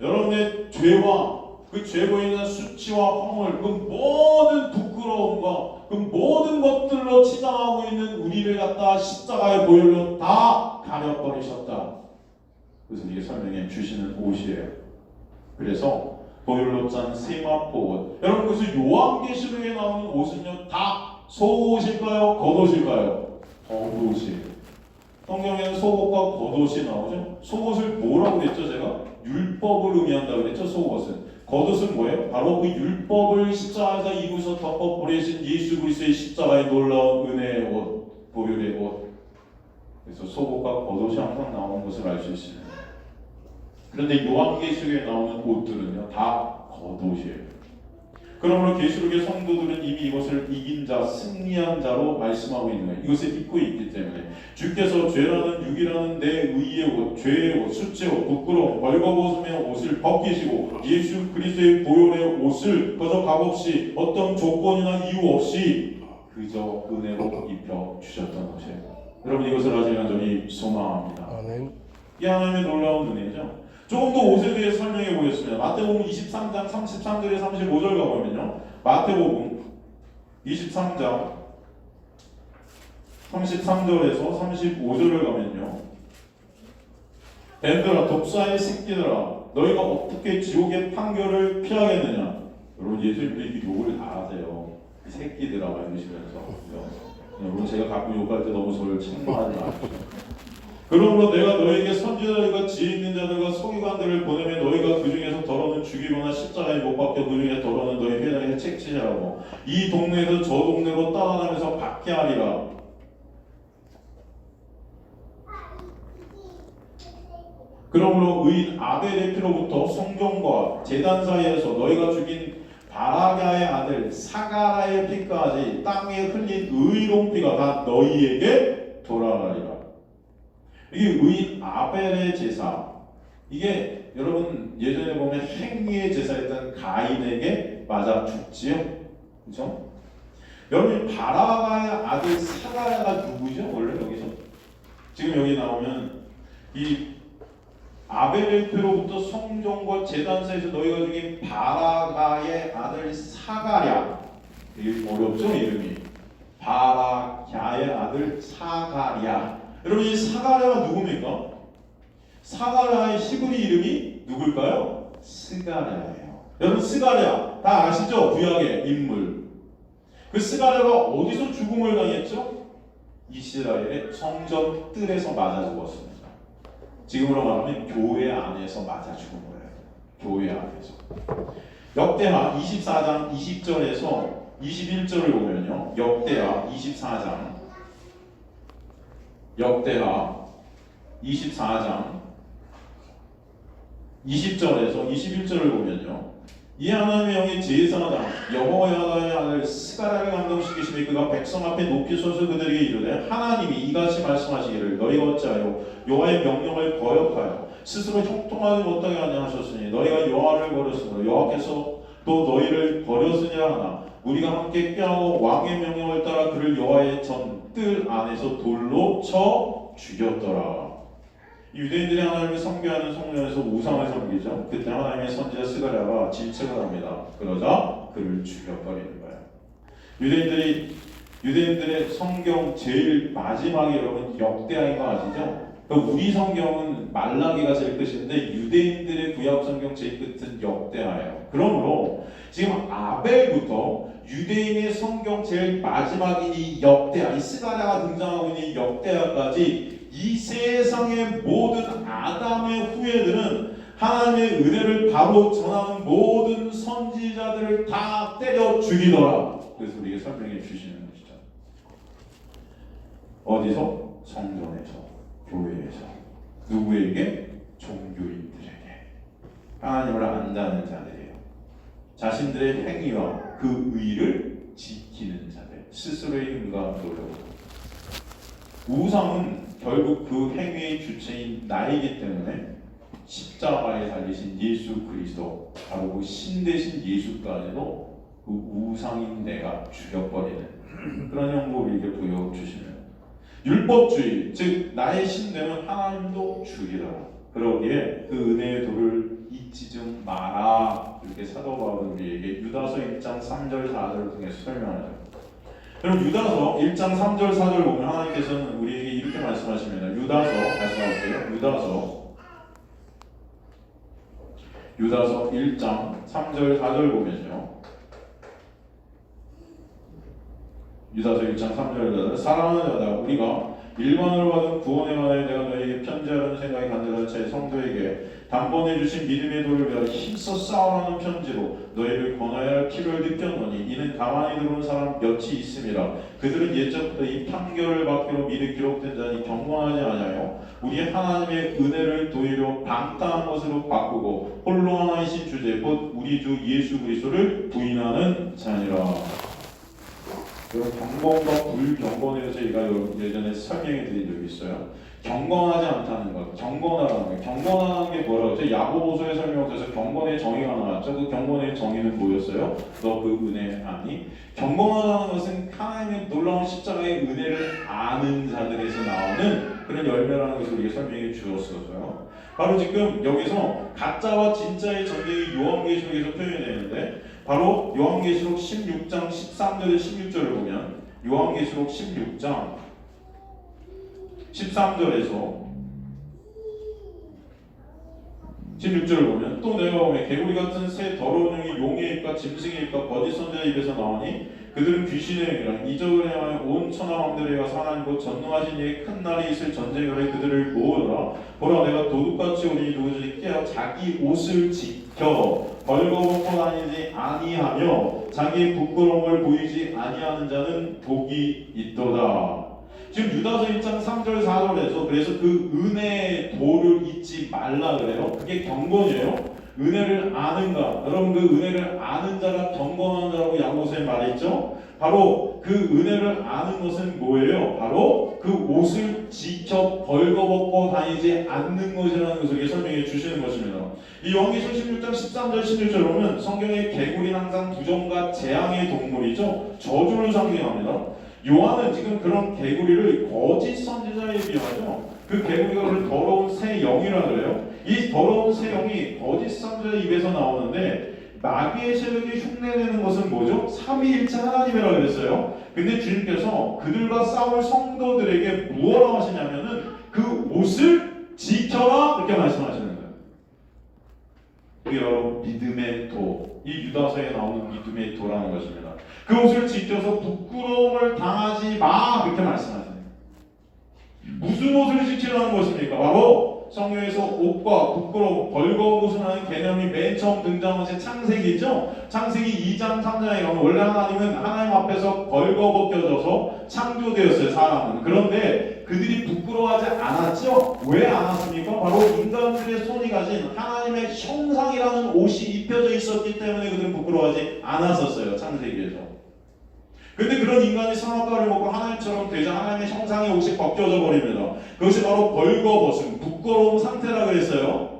여러분의 죄와 그 죄 보이는 수치와 허물, 그 모든 부끄러움과 그 모든 것들로 치장하고 있는 우리를 갖다 십자가의 보혈로 다 가려버리셨다. 그래서 이게 설명해 주시는 옷이에요. 그래서 보혈로 짠 세마포 옷. 여러분, 그래서 요한계시록에 나오는 옷은요, 다 속옷일까요? 겉옷일까요? 겉옷이에요. 성경에는 속옷과 겉옷이 나오죠. 속옷을 뭐라고 그랬죠? 제가 율법을 의미한다고 그랬죠. 속옷은. 겉옷은 뭐예요? 바로 그 율법을 십자가에서 입으셔 덮어버리신 예수 그리스도의 십자가의 놀라운 은혜의 옷, 보혈의 옷. 그래서 속옷과 겉옷이 항상 나오는 것을 알 수 있습니다. 그런데 요한계시록에 나오는 옷들은요, 다 겉옷이에요. 그러므로 계시록의 성도들은 이미 이것을 이긴 자, 승리한 자로 말씀하고 있는 거예요. 이것을 입고 있기 때문에 주께서 죄라는 육이라는 내 의의 옷, 죄의 옷, 수치의 옷, 부끄러움, 벌거벗음의 옷을 벗기시고 예수 그리스도의 보혈의 옷을 거저 값없이 어떤 조건이나 이유 없이 그저 은혜로 입혀 주셨던 것이에요. 여러분, 이것을 아직 완전히 소망합니다. 아멘. 이 하나님의 놀라운 은혜죠. 조금 더 옷에 대해 설명해 보겠습니다. 마태복음 23장 33절에 35절 가보면요. 마태복음 23장 33절에서 35절을 가면요. 뱀들아, 독사의 새끼들아, 너희가 어떻게 지옥의 판결을 피하겠느냐. 여러분, 예수님이 이렇게 욕을 다 하세요. 이 새끼들아 이러시면서. 여러분, 제가 가끔 욕할 때 너무 저를 책망하지 마십시오. 그러므로 내가 너에게 선지자들과 지혜 있는 자들과 서기관들을 보내면 너희가 너희가 그 중에서 더러는 죽이거나 십자가에 못 박혀 그 중에 더러는 너희 회당에 책치시라고 이 동네에서 저 동네로 떠나면서 박해하리라. 그러므로 의인 아벨의 피로부터 성전과 제단 사이에서 너희가 죽인 바라가의 아들 사가라의 피까지 땅에 흘린 의로운 피가 다 너희에게 돌아가리라. 이게 의인 아벨의 제사, 이게 여러분 예전에 보면 행위의 제사였던 가인에게 맞아 죽지요, 그렇죠? 여러분 바라가의 아들 사가라가 누구죠? 원래 여기서 지금 여기 나오면 이 아벨의 피로부터 성전과 제단사에서 너희가 죽인 바라가의 아들 사가랴, 이게 어렵죠 이름이. 바라가의 아들 사가랴. 여러분 이 사가랴가 누굽니까? 사가랴의 히브리 이름이 누굴까요? 스가랴예요. 여러분 스가랴 다 아시죠? 구약의 인물. 그 스가랴가 어디서 죽음을 당했죠? 이스라엘의 성전 뜰에서 맞아 죽었습니다. 지금으로 말하면 교회 안에서 맞아 죽은 거예요. 교회 안에서. 역대하 24장 20절에서 21절을 보면요. 역대하 24장 역대하 24장 20절에서 21절을 보면요. 이 하나님의 영이 제사장 여호야다의 아들 스가랴를 감동시키시니 그가 백성 앞에 높이 서서 그들에게 이르되 하나님이 이같이 말씀하시기를 너희가 어찌하여 여호와의 명령을 거역하여 스스로 형통하지 못하게 하냐 하셨으니 너희가 여호와를 버렸으므로 여호와께서 또 너희를 버렸으니라 하나 우리가 함께 꾀하고 왕의 명령을 따라 그를 여호와의 전 뜰 안에서 돌로 쳐 죽였더라. 유대인들이 하나님을 섬겨하는 성전에서 우상을 섬기죠. 그때 하나님의 선지자 스가랴가 질책을 합니다. 그러자 그를 죽여버리는 거예요. 유대인들의 성경 제일 마지막에 여러분 역대하인 거 아시죠? 우리 성경은 말라기가 제일 끝인데 유대인들의 구약 성경 제일 끝은 역대하예요. 그러므로 지금 아벨부터 유대인의 성경 제일 마지막인 이 역대하, 이 스가랴가 등장하고 있는 이 역대하까지 이 세상의 모든 아담의 후예들은 하나님의 은혜를 바로 전하는 모든 선지자들을 다 때려 죽이더라. 그래서 우리에게 설명해 주시는 것이죠. 어디서? 성전에서, 교회에서. 누구에게? 종교인들에게. 하나님을 안다는 자들이에요. 자신들의 행위와 그 의를 지키는 자들. 스스로의 힘과 노력. 우상은 결국 그 행위의 주체인 나이기 때문에 십자가에 달리신 예수 그리스도, 바로 그 신 대신 예수까지도 그 우상인 내가 죽여버리는 그런 형국을 우리에게 보여주시는 율법주의, 즉 나의 신되면 하나님도 죽이라. 그러기에 그 은혜의 도를 잊지 좀 마라. 이렇게 사도 바울은 우리에게 유다서 1장 3절 4절을 통해서 설명하죠. 그럼 유다서 1장 3절 4절 보면 하나님께서는 우리에게 이렇게 말씀하십니다. 유다서 다시 나올게요. 유다서 1장 3절 4절 보면요. 유다서 1장 3절 4절 사랑하는 자다 우리가 일반으로 받은 구원에 관하여 내가 너희에게 편지하려는 생각이 간절한 제 성도에게 단번에 주신 믿음의 도를 위하여 힘써 싸우라는 편지로 너희를 권하여 할 필요를 느꼈노니 이는 가만히 들어온 사람 몇이 있음이라. 그들은 옛적부터 이 판결을 받기로 미리 기록된 자니 경건하지 아니하여 우리의 하나님의 은혜를 도리로 방탕한 것으로 바꾸고 홀로 하나이신 주제 곧 우리 주 예수 그리스도를 부인하는 자니라. 경건과 불경건에 대해서 제가 예전에 설명해 드린 적이 있어요. 경건하지 않다는 것, 경건하다는 것. 경건하다는 게 뭐라고 했죠? 야고보서에 설명돼서 경건의 정의가 나왔죠. 그 경건의 정의는 뭐였어요? 너 그 은혜 아니? 경건하다는 것은 하나님의 놀라운 십자가의 은혜를 아는 자들에서 나오는 그런 열매라는 것을 우리가 설명해 주었어요. 바로 지금 여기서 가짜와 진짜의 전쟁이 요한계시록에서 표현이 되는데 바로 요한계시록 16장 13절에 16절을 보면 요한계시록 16장 13절에서 16절을 보면 또 내가 보면 개구리 같은 새 더러운 영이 용의 입과 짐승의 입과 거짓 선지자의 입에서 나오니 그들은 귀신의 영이랑 이적을 행하여 온 천하 왕들에 가서 하나님 곧 전능하신 이의 큰 날이 있을 전쟁열에 그들을 모으라. 보라 내가 도둑같이 오니 누구든지 깨어 자기 옷을 지켜 벌거벗고 다니지 아니하며 자기의 부끄러움을 보이지 아니하는 자는 복이 있도다. 지금 유다서 1장 3절 4절에서 그래서 그 은혜의 도를 잊지 말라 그래요. 그게 경건이에요. 은혜를 아는가? 여러분 그 은혜를 아는 자가 경건한 자라고 야고보서에 말했죠. 바로 그 은혜를 아는 것은 뭐예요? 바로 그 옷을 지켜 벌거벗고 다니지 않는 것이라는 것을 이렇게 설명해 주시는 것입니다. 이 요한계시록 16장 13절 16절 보면 성경의 개구리는 항상 부정과 재앙의 동물이죠. 저주를 상징합니다. 요한은 지금 그런 개구리를 거짓 선지자에 비하죠. 그 개구리가 그 더러운 새 영이라 그래요. 이 더러운 새 영이 거짓 선지자의 입에서 나오는데 마귀의 세력이 흉내내는 것은 뭐죠? 삼위일체 하나님이라고 그랬어요. 근데 주님께서 그들과 싸울 성도들에게 무엇라고 하시냐면은 그 옷을 지켜라 이렇게 말씀하시는 거예요. 이게 바로 믿음의 도, 이 유다서에 나오는 믿음의 도라는 것입니다. 그 옷을 지켜서 부끄러움을 당하지 마 이렇게 말씀하시네요. 무슨 옷을 지키라는 것입니까? 바로 성경에서 옷과 부끄러움, 벌거운 옷을 하는 개념이 맨 처음 등장한 것이 창세기죠. 창세기 2장 3장에 가면 원래 하나님은 하나님 앞에서 벌거벗겨져서 창조되었어요. 사람은. 그런데 그들이 부끄러워하지 않았죠. 왜 않았습니까? 바로 인간들의 손이 가진 하나님의 형상이라는 옷이 입혀져 있었기 때문에 그들은 부끄러워하지 않았었어요. 창세기에서. 근데 그런 인간이 선악과를 먹고 하나님처럼 되자 하나님의 형상의 옷이 벗겨져 버립니다. 그것이 바로 벌거벗음, 부끄러움 상태라 그랬어요.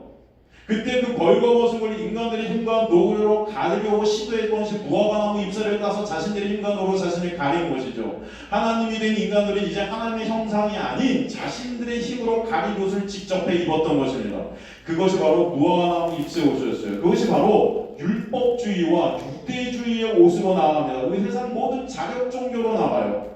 그때 그 벌거벗음을 인간들이 힘과 노고로 가리려고 시도했던 것이 무화과나무 잎사를 따서 자신들의 힘과 노고로 자신을 가린 것이죠. 하나님이 된 인간들은 이제 하나님의 형상이 아닌 자신들의 힘으로 가린 옷을 직접 해 입었던 것입니다. 그것이 바로 무화과나무 잎의 옷이었어요. 그것이 바로 율법주의와 유대주의의 옷으로 나갑니다. 우리 세상 모든 자격 종교로 나가요.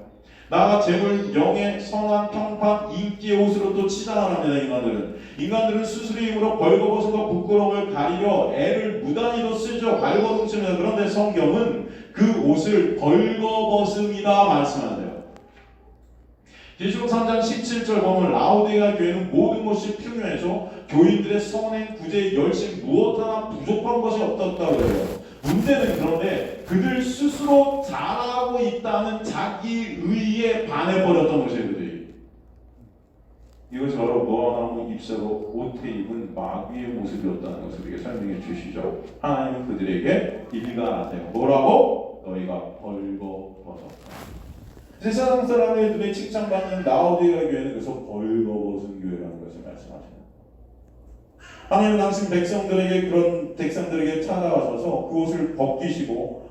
나가 재물, 명예, 성한, 평판, 인기의 옷으로 또 치장을 합니다. 인간들은 스스로의 힘으로 벌거벗음과 부끄러움을 가리려 애를 무단히도 쓰죠. 발버둥칩니다. 그런데 성경은 그 옷을 벌거벗음이다 말씀하세요. 계시록 3장 17절 보면 라오디게아 교회는 모든 것이 풍요해서 교인들의 선행, 구제, 열심 무엇 하나 부족한 것이 없었다고 해요. 문제는 그런데 그들 스스로 잘하고 있다는 자기 의에 반해버렸던 것이에요. 그들이. 이것이 바로 무화과나무 잎새로 옷에 입은 마귀의 모습이었다는 것을 이렇게 설명해 주시죠. 하나님은 그들에게 일가하세요. 뭐라고? 너희가 벌거벗었다. 세상 사람의 눈에 칭찬받는 라오디게아 교회는 그래서 벌거벗은 교회라는 것을 말씀하십니다. 하나님은 당신 그런 백성들에게 찾아가셔서 그 옷을 벗기시고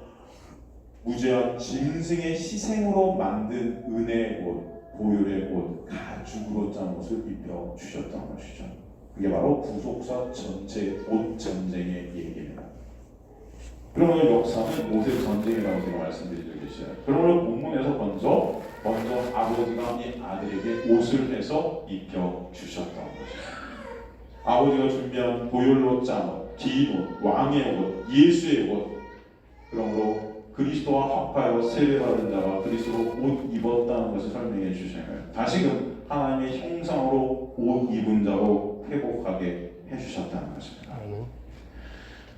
무죄한 짐승의 희생으로 만든 은혜의 옷, 보혈의 옷, 가죽으로 짠 옷을 입혀 주셨던 것이죠. 그게 바로 구속사 전체 옷 전쟁의 얘기입니다. 그러므로 역사는 옷의 전쟁이라고 제가 말씀드리고 계시죠. 그러므로 본문에서 먼저 아버지가 이 아들에게 옷을 해서 입혀 주셨던 것이죠. 아버지가 준비한 보혈로 짠 옷, 긴 옷, 왕의 옷, 예수의 옷. 그러므로 그리스도와 합하여 세례받은 자가 그리스도로 옷 입었다는 것을 설명해 주시는 거예요. 다시금 하나님의 형상으로 옷 입은 자로 회복하게 해주셨다는 것입니다.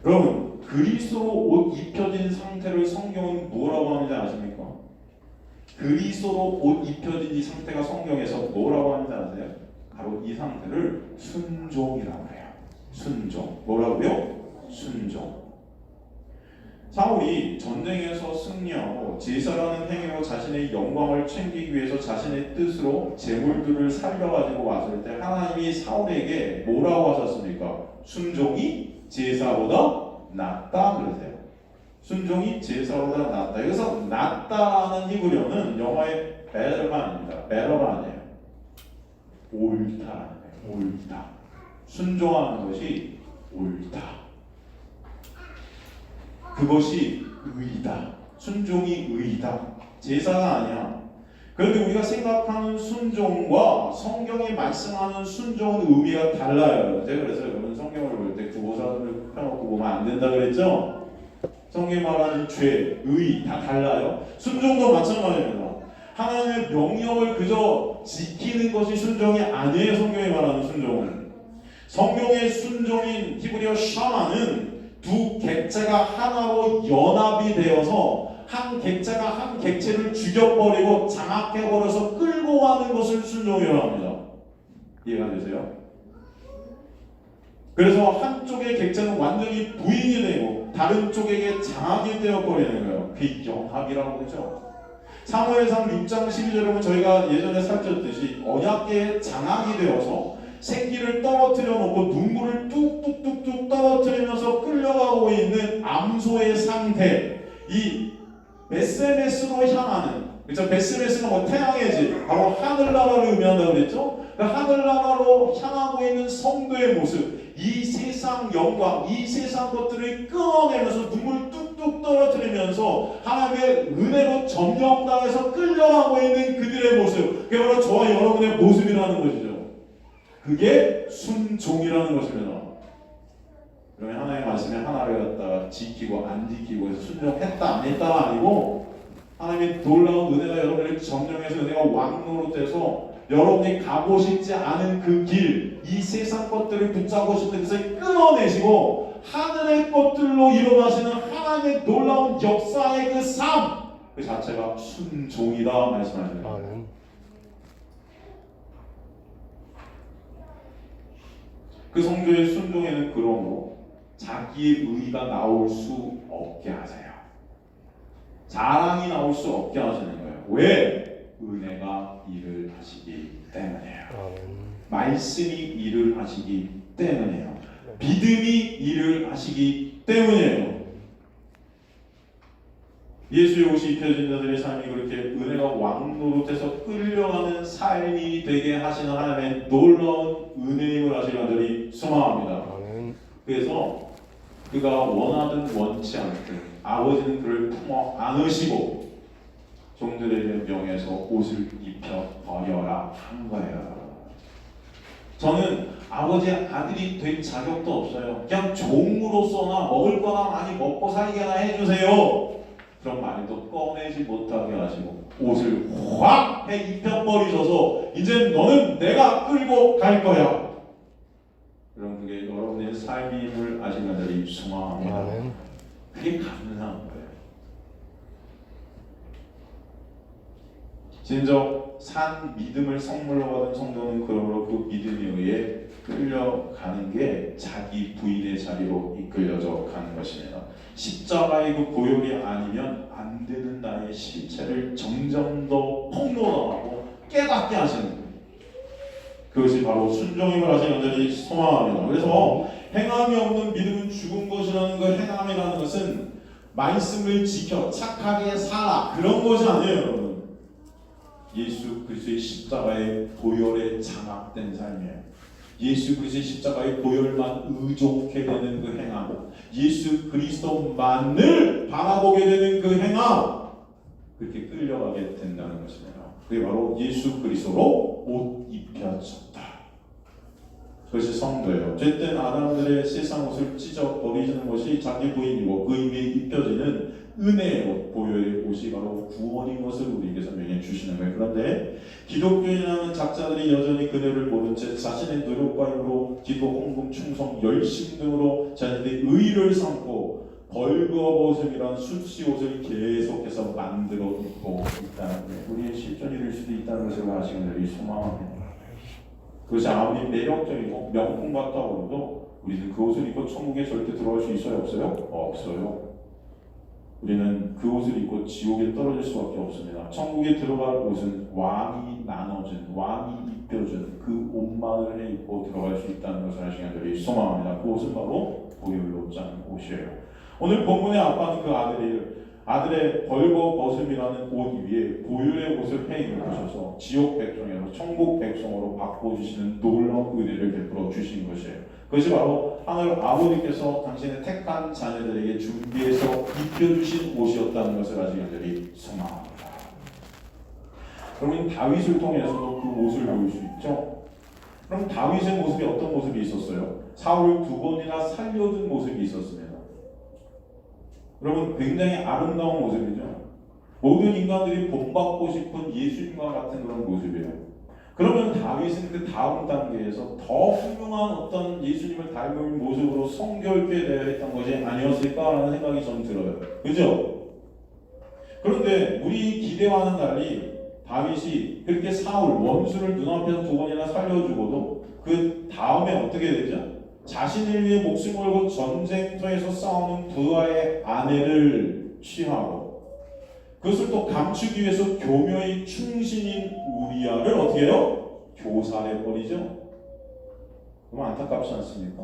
여러분, 그리스도로 옷 입혀진 상태를 성경은 뭐라고 하는지 아십니까? 그리스도로 옷 입혀진 이 상태가 성경에서 뭐라고 하는지 아세요? 바로 이 상태를 순종이라고 해요. 순종. 뭐라고요? 순종. 사울이 전쟁에서 승리하고 제사라는 행위로 자신의 영광을 챙기기 위해서 자신의 뜻으로 제물들을 살려가지고 왔을 때 하나님이 사울에게 뭐라고 하셨습니까? 순종이 제사보다 낫다 그러세요. 순종이 제사보다 낫다. 여기서 낫다라는 히브리어는 영어의 better가 아닙니다. better가 아니에요. 옳다라는 거예요. 옳다. 순종하는 것이 옳다. 그것이 의이다. 순종이 의이다. 제사가 아니야. 그런데 우리가 생각하는 순종과 성경이 말씀하는 순종은 의미가 달라요. 제가 그래서 여러분 성경을 볼 때 구보사를 펴놓고 보면 안 된다 그랬죠? 성경이 말하는 죄, 의 다 달라요. 순종도 마찬가지입니다. 하나님의 명령을 그저 지키는 것이 순종이 아니에요. 성경이 말하는 순종은. 성경의 순종인 히브리어 샤마는 두 객체가 하나로 연합이 되어서 한 객체가 한 객체를 죽여버리고 장악해버려서 끌고 가는 것을 순종이라고 합니다. 이해가 되세요? 그래서 한쪽의 객체는 완전히 부인이 되고 다른 쪽에게 장악이 되어버리는 거예요. 그 연합이라고 그러죠. 사무엘상 6장 12절에 저희가 예전에 살폈듯이 언약궤에 장악이 되어서 새끼를 떨어뜨려 놓고 눈물을 뚝뚝뚝뚝 떨어뜨리면서 끌려가고 있는 암소의 상태, 이 베스메스로 향하는, 그렇죠? 베스메스가 뭐 태양의 집, 바로 하늘나라를 의미한다고 그랬죠? 그 하늘나라로 향하고 있는 성도의 모습, 이 세상 영광, 이 세상 것들을 끊어내면서 눈물 뚝뚝 떨어뜨리면서 하나님의 은혜로 점령당해서 끌려가고 있는 그들의 모습, 그게 바로 저와 여러분의 모습이라는 것이죠. 그게 순종이라는 것입니다. 그러면 하나님의 말씀에 하나를 갖다가 지키고 안 지키고 해서 순종했다 안 했다가 아니고 하나님의 놀라운 은혜가 여러분을 점령해서 은혜가 왕노릇돼서 여러분이 가고 싶지 않은 그 길, 이 세상 것들을 붙잡고 싶은 것을 끊어내시고 하늘의 것들로 이루어가시는 하나님의 놀라운 역사의 그 삶, 그 자체가 순종이다 말씀하십니다. 아멘. 그 성도의 순종에는 그러므로 자기의 의가 나올 수 없게 하세요. 자랑이 나올 수 없게 하시는 거예요. 왜? 은혜가 일을 하시기 때문이에요. 말씀이 일을 하시기 때문이에요. 믿음이 일을 하시기 때문이에요. 예수의 옷이 입혀진 자들의 삶이 그렇게 은혜가 왕노릇해서 끌려가는 삶이 되게 하시는 하나님의 놀라운 은혜임을 아시는 분들이 소망합니다. 그래서 그가 원하든 원치 않든 아버지는 그를 품어 안으시고 종들에게 명해서 옷을 입혀 버려라 한 거예요. 저는 아버지의 아들이 될 자격도 없어요. 그냥 종으로서나 먹을 거나 많이 먹고 살게나 해주세요. 그런 말도 꺼내지 못하게 하시고 옷을 확 해 입혀버리셔서 이제 너는 내가 끌고 갈 거야. 그럼 그게 여러분의 삶임을 아시는 분들이 소망합니다. 그게 감사한 거예요. 진정 산 믿음을 선물로 받은 성도는 그러므로 그 믿음에 의해 끌려가는 게 자기 부인의 자리로 이끌려져 가는 것입니다. 십자가의 그 보혈이 아니면 안 되는 나의 실체를 점점 더 폭로하고 깨닫게 하시는 거예요. 그것이 바로 순종임을 하시는 분들이 소망합니다. 그래서 행함이 없는 믿음은 죽은 것이라는 걸, 행함이라는 것은 말씀을 지켜 착하게 살아 그런 것이 아니에요, 여러분. 예수 그리스도의 십자가의 보혈에 장악된 삶이에요. 예수 그리스도의 십자가의 보혈만 의존하게 되는 그 행함, 예수 그리스도만을 바라보게 되는 그 행함, 그렇게 끌려가게 된다는 것입니다. 그게 바로 예수 그리스도로 옷 입혀졌다. 그것이 성도예요. 어쨌든 아담들의 세상 옷을 찢어 버리시는 것이 자기 부인이고 그 위에 입혀지는 은혜의 옷, 보혈의 옷이 바로 구원인 것을 우리에게 설명해 주시는 거예요. 그런데 기독교인이라는 작자들이 여전히 그들을 모른 채 자신의 노력과 힘으로 기도, 헌금, 충성, 열심 등으로 자신의 의를 삼고 벌거벗음이란 수치옷을 계속해서 만들어 입고 있다는 거예요. 우리의 실존이 될 수도 있다는 것을 아시는 분들이 소망합니다. 그것이 아무리 매력적이고 명품 같다고 해도 우리는 그 옷을 입고 천국에 절대 들어갈 수 있어요? 없어요? 없어요. 우리는 그 옷을 입고 지옥에 떨어질 수밖에 없습니다. 천국에 들어갈 옷은 왕이 나눠준, 왕이 입혀준 그 옷만을 입고 들어갈 수 있다는 것을 아시는 분들이 소망합니다. 그 옷은 바로 보혈로 짠 옷이에요. 오늘 본문의 아빠는 그 아들의 벌거벗음이라는 옷 위에 보혈의 옷을 해 입으셔서 지옥 백성에서 천국 백성으로 바꿔주시는 놀라운 은혜를 베풀어 주신 것이에요. 그것이 바로 하늘 아버지께서 당신의 택한 자녀들에게 준비해서 입혀주신 옷이었다는 것을 아시는 분들이 소망합니다. 그러면 다윗을 통해서도 그 옷을 볼 수 있죠. 그럼 다윗의 모습이 어떤 모습이 있었어요? 사울을 2번이나 살려준 모습이 있었습니다. 여러분 굉장히 아름다운 모습이죠. 모든 인간들이 본받고 싶은 예수님과 같은 그런 모습이에요. 그러면 다윗은 그 다음 단계에서 더 훌륭한 어떤 예수님을 닮은 모습으로 성결케 되어야 했던 것이 아니었을까라는 생각이 좀 들어요. 그죠? 그런데 우리 기대와는 달리 다윗이 그렇게 사울 원수를 눈앞에서 두 번이나 살려주고도 그 다음에 어떻게 되죠? 자신을 위해 목숨 걸고 전쟁터에서 싸우는 부하의 아내를 취하고 그것을 또 감추기 위해서 교묘히 충신인 우리아를 어떻게 해요? 교살해버리죠. 너무 안타깝지 않습니까?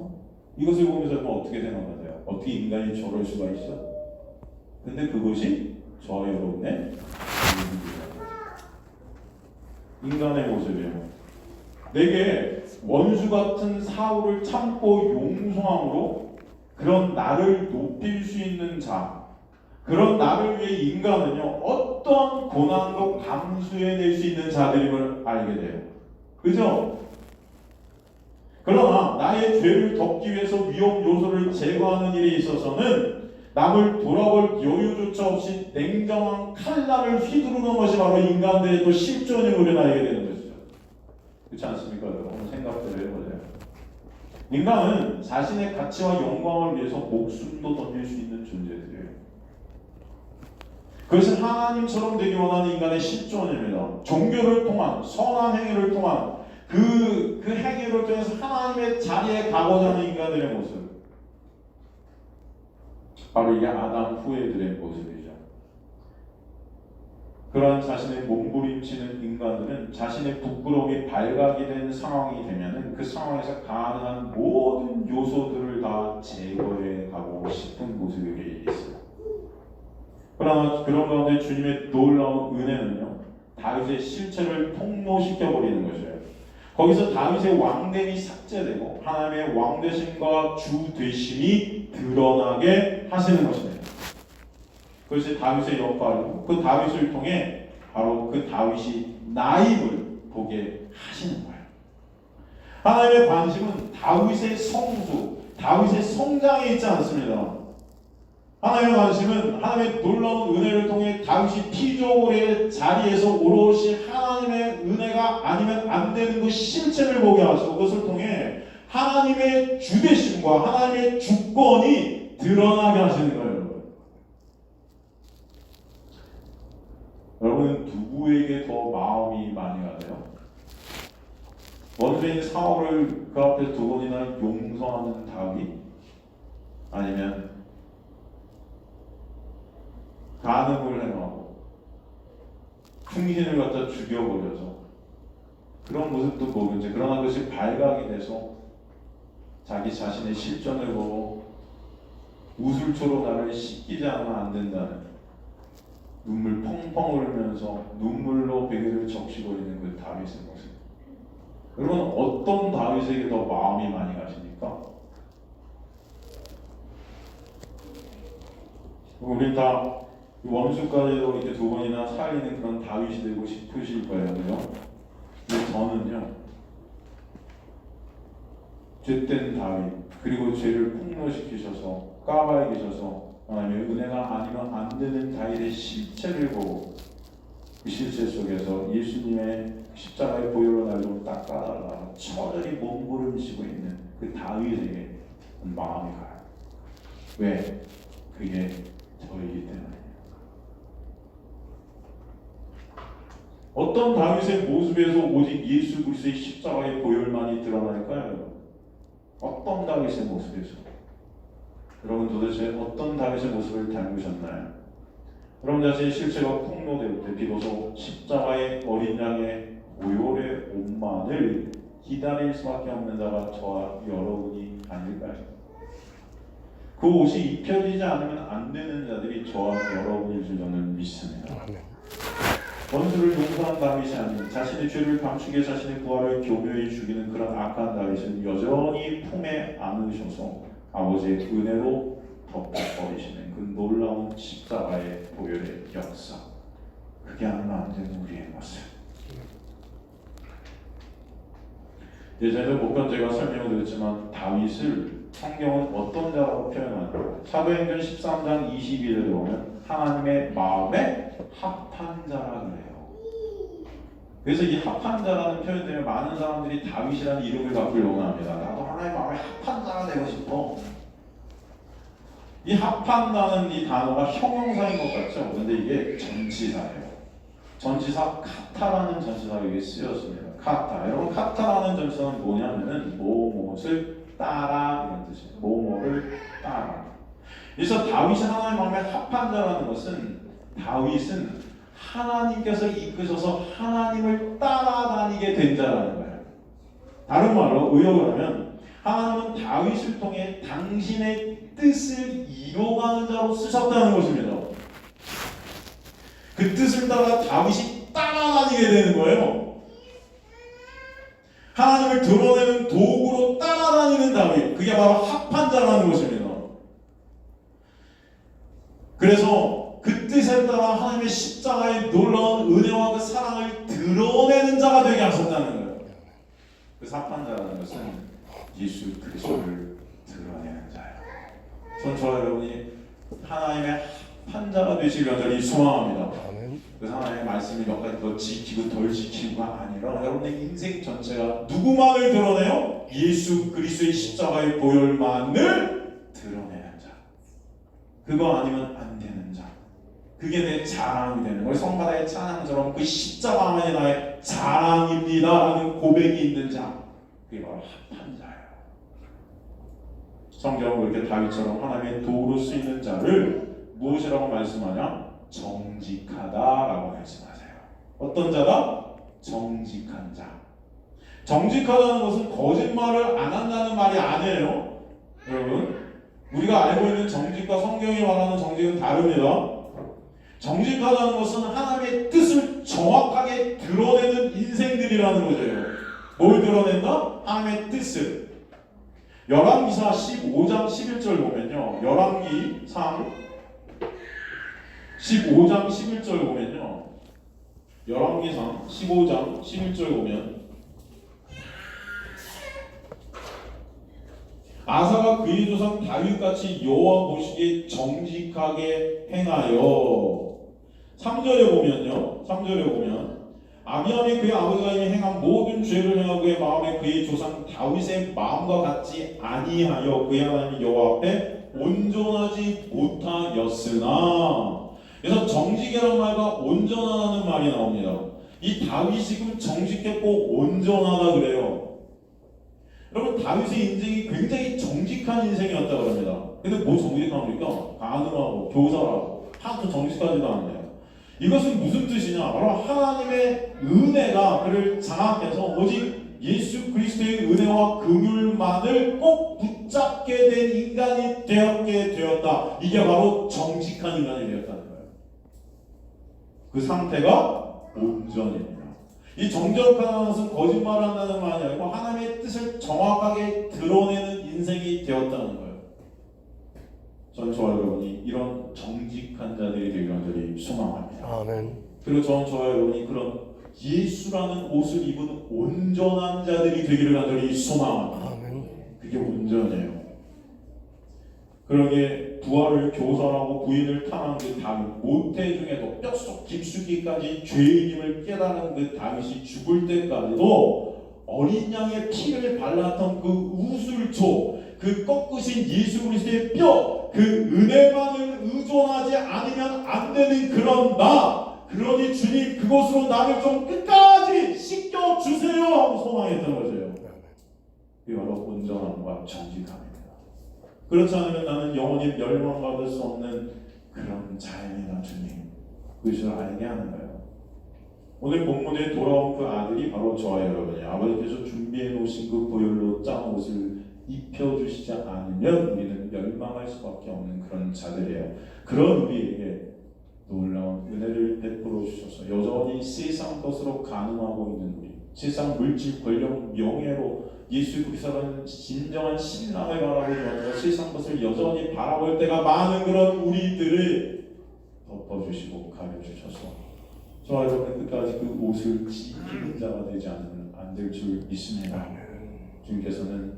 이것을 보면서 여러분 어떻게 생각하세요? 어떻게 인간이 저럴 수가 있어? 근데 그것이 저와 여러분의 인간의 모습이에요. 내게 원수 같은 사울을 참고 용서함으로 그런 나를 높일 수 있는 자, 그런 나를 위해 인간은요 어떤 고난도 감수해낼 수 있는 자들임을 알게 돼요. 그죠? 그러나 나의 죄를 덮기 위해서 위험 요소를 제거하는 일에 있어서는 남을 돌아볼 여유조차 없이 냉정한 칼날을 휘두르는 것이 바로 인간들의 또 실존임을 알게 되는 것이죠. 그렇지 않습니까? 여러분 생각대로 해보세요. 인간은 자신의 가치와 영광을 위해서 목숨도 던질 수 있는 존재들이에요. 그것은 하나님처럼 되기 원하는 인간의 실존입니다. 종교를 통한 선한 행위를 통한 그 행위를 통해서 하나님의 자리에 가고자 하는 인간들의 모습, 바로 이게 아담 후예들의 모습이죠. 그러한 자신의 몸부림치는 인간들은 자신의 부끄러움이 발각이 된 상황이 되면은 그 상황에서 가능한 모든 요소들을 다 제거해 가고 싶은 모습이 있어요. 그러나 그런 가운데 주님의 놀라운 은혜는요, 다윗의 실체를 폭로시켜 버리는 것이에요. 거기서 다윗의 왕됨이 삭제되고 하나님의 왕되심과 주되심이 드러나게 하시는 것입니다. 그것이 다윗의 역할이고 그 다윗을 통해 바로 그 다윗이 나임을 보게 하시는 거예요. 하나님의 관심은 다윗의 성수, 다윗의 성장에 있지 않습니다. 하나님의 관심은 하나님의 놀라운 은혜를 통해 다윗이 피조물의 자리에서 오롯이 하나님의 은혜가 아니면 안 되는 그 실체를 보게 하시고 그것을 통해 하나님의 주되심과 하나님의 주권이 드러나게 하시는 거예요. 여러분 누구에게 더 마음이 많이 가세요? 원수인 사울을 그 앞에 두 번이나 용서하는 다윗? 아니면 간음을 행하고 충신을 갖다 죽여버려서 그런 모습도 모르지. 그러나 그것이 발각이 돼서 자기 자신의 실존을 보고 우술초로 나를 씻기지 않으면 안 된다는 눈물 펑펑 흘리면서 눈물로 베개를 적시버리는 그 다윗의 모습. 여러분 어떤 다윗에게 더 마음이 많이 가십니까? 우린 다 원수까지도 이렇게 두 번이나 살리는 그런 다윗이 되고 싶으실 거예요. 근데 저는요, 죄된 다윗, 그리고 죄를 폭로시키셔서 까발리셔서 하나님의 은혜가 아니면 안 되는 다윗의 실체를 보고 그 실체 속에서 예수님의 십자가의 보혈로 날 좀 닦아달라 처절히 몸부림치고 있는 그 다윗에게 마음이 가요. 왜? 그게 저이기 때문에. 어떤 다윗의 모습에서 오직 예수 그리스도의 십자가의 보혈만이 드러날까요? 어떤 다윗의 모습에서? 여러분 도대체 어떤 다윗의 모습을 닮으셨나요? 여러분 자신의 실체가 폭로될 때 비로소 십자가의 어린 양의 보혈의 옷만을 기다릴 수밖에 없는 자가 저와 여러분이 아닐까요? 그 옷이 입혀지지 않으면 안 되는 자들이 저와 여러분일 줄 저는 믿습니다. 원수를 용서한 다윗이 아닌 자신의 죄를 감추게 자신의 부하를 교묘히 죽이는 그런 악한 다윗은 여전히 품에 안으셔서 아버지의 은혜로 덮어버리시는 그 놀라운 십자가의 보혈의 역사. 그게 아니면 안 되는 우리의 모습. 예전에도 못 간 제가 설명을 드렸지만 다윗을 성경은 어떤 자라고 표현하는가? 사도행전 13장 22절에 보면 하나님의 마음에 합한 자라 그래요. 그래서 이 합한 자라는 표현 때문에 많은 사람들이 다윗이라는 이름을 갖고 원합니다. 나도 하나님의 마음에 합한 자가 되고 싶어. 이 합한다는 이 단어가 형용사인 것 같죠? 근데 이게 전치사예요. 전치사 카타라는 전치사가 여기 쓰였습니다. 카타. 여러분 카타라는 전치사는 뭐냐면은 무엇을 따라 이런 뜻이에요. 뭐뭐를 따라. 그래서 다윗이 하나님의 마음에 합한 자라는 것은 다윗은 하나님께서 이끄셔서 하나님을 따라다니게 된 자라는 거예요. 다른 말로 의역을 하면 하나님은 다윗을 통해 당신의 뜻을 이뤄가는 자로 쓰셨다는 것입니다. 그 뜻을 따라 다윗이 따라다니게 되는 거예요. 하나님을 드러내는 도구로 따라다니는 다윗, 그게 바로 합한 자라는 것입니다. 그래서 그 뜻에 따라 하나님의 십자가의 놀라운 은혜와 그 사랑을 드러내는 자가 되게 하셨다는 거예요. 그 합한 자라는 것은 예수 그리스도를 드러내는 자예요. 전 저와 여러분이 하나님의 합한 자가 되시길 간절히 소망합니다. 아멘. 그 하나님의 말씀이 몇 가지 더 지키고 덜 지키고가 아니라 여러분의 인생 전체가 누구만을 드러내요? 예수 그리스도의 십자가의 보혈만을 드러내는 자. 그거 아니면 안 되는 자. 그게 내 자랑이 되는 거예요. 성가다의 찬양처럼 그 십자가만이 나의 자랑입니다 라는 고백이 있는 자. 그게 바로 합한 자예요. 성경은 그렇게 다윗처럼 하나님의 도구로 쓰이는 자를 무엇이라고 말씀하냐? 정직하다라고 말씀하세요. 어떤 자다? 정직한 자. 정직하다는 것은 거짓말을 안 한다는 말이 아니에요. 여러분, 우리가 알고 있는 정직과 성경이 말하는 정직은 다릅니다. 정직하다는 것은 하나님의 뜻을 정확하게 드러내는 인생들이라는 거죠. 뭘 드러낸다? 하나님의 뜻을. 열왕기사 15장 11절 보면요. 열왕기상 15장 11절 보면요. 열왕기상 15장 11절 보면 아사가 그의 조상 다윗같이 여호와 보시기에 정직하게 행하여 3절에 보면 아비암이 그의 아버지가 이미 행한 모든 죄를 행하고 그의 마음에 그의 조상 다윗의 마음과 같지 아니하여 그의 하나님 여호와 앞에 온전하지 못하였으나. 그래서 정직이라는 말과 온전하다는 말이 나옵니다. 이 다윗이 지금 정직했고 온전하다 그래요. 여러분, 다윗의 인생이 굉장히 정직한 인생이었다고 합니다. 근데 뭐 정직합니까? 간음하고 교사라고 하나도 정직하지도 않네요. 이것은 무슨 뜻이냐? 바로 하나님의 은혜가 그를 장악해서 오직 예수 그리스도의 은혜와 긍휼만을 꼭 붙잡게 된 인간이 되었게 되었다. 이게 바로 정직한 인간이 되었다는 거예요. 그 상태가 온전입니다. 이 정직하다는 것은 거짓말을 한다는 말이 아니고 하나님의 뜻을 정확하게 드러내는 인생이 되었다는 거예요. 저는 저와 여러분이 이런 정직한 자들이 되기를 간절히 소망합니다. 아멘. 그리고 저는 저와 여러분이 그런 예수라는 옷을 입은 온전한 자들이 되기를 간절히 소망합니다. 아멘. 그게 온전해요. 그러게 부하를 교살하고 부인을 탄한 그 다윗, 모태 중에도 뼛속 깊숙이까지 죄인임을 깨달은 그 다윗이 죽을 때까지도 어린 양의 피를 발랐던 그 우슬초, 그 꺾으신 예수 그리스도의 뼈, 그 은혜만을 의존하지 않으면 안 되는 그런 나, 그러니 주님 그곳으로 나를 좀 끝까지 씻겨주세요 하고 소망했던 거죠. 그게 바로 온전함과 정직함입니다. 그렇지 않으면 나는 영원히 멸망받을 수 없는 그런 자입니다. 주님, 그것을 알게 하는 거예요. 오늘 본문에 돌아온 그 아들이 바로 저와 여러분이에요. 아버지께서 준비해 놓으신 그 보혈로 짠 옷을 입혀주시지 않으면 우리는 멸망할 수밖에 없는 그런 자들이에요. 그런 우리에게 놀라운 은혜를 베풀어 주셔서 여전히 세상 것으로 간음하고 있는 우리, 세상 물질, 권력, 명예로 예수 그리스도는 진정한 신랑을 바라보지 않고 세상 것을 여전히 바라볼 때가 많은 그런 우리들을 덮어주시고 가려주셔서 저와 여러분은 끝까지 그 옷을 지키는 자가 되지 않을 줄 믿습니다. 주님께서는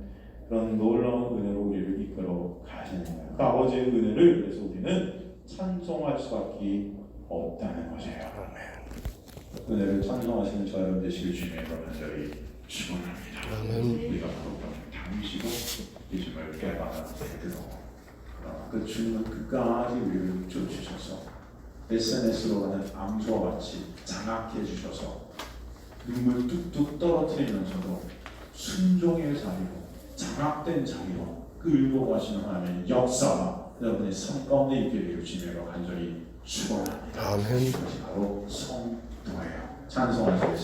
그런 놀라운 은혜로 우리를 이끌어 가시는 거예요. 그 아버지의 은혜를 그래서 우리는 찬송할 수밖에 없다는 것이에요. 은혜를 찬송하시는 저 여러분 되시길 주님으로 간절히 축원합니다. 우리가 바로 당시도 예수님을 깨달아 되도록 그 주님은 끝까지 우리를 쫓으셔서 SNS로 가는 암소와 같이 장악해 주셔서 눈물 뚝뚝 떨어뜨리면서도 순종의 자리로 장악된 자리로 끌고 가시는 하나님의 역사가 여러분의 삶 가운데 있게 되길 주님으로 간절히 축원합니다. 아멘. 이것이 바로 성도예요. 찬송하시겠습니다.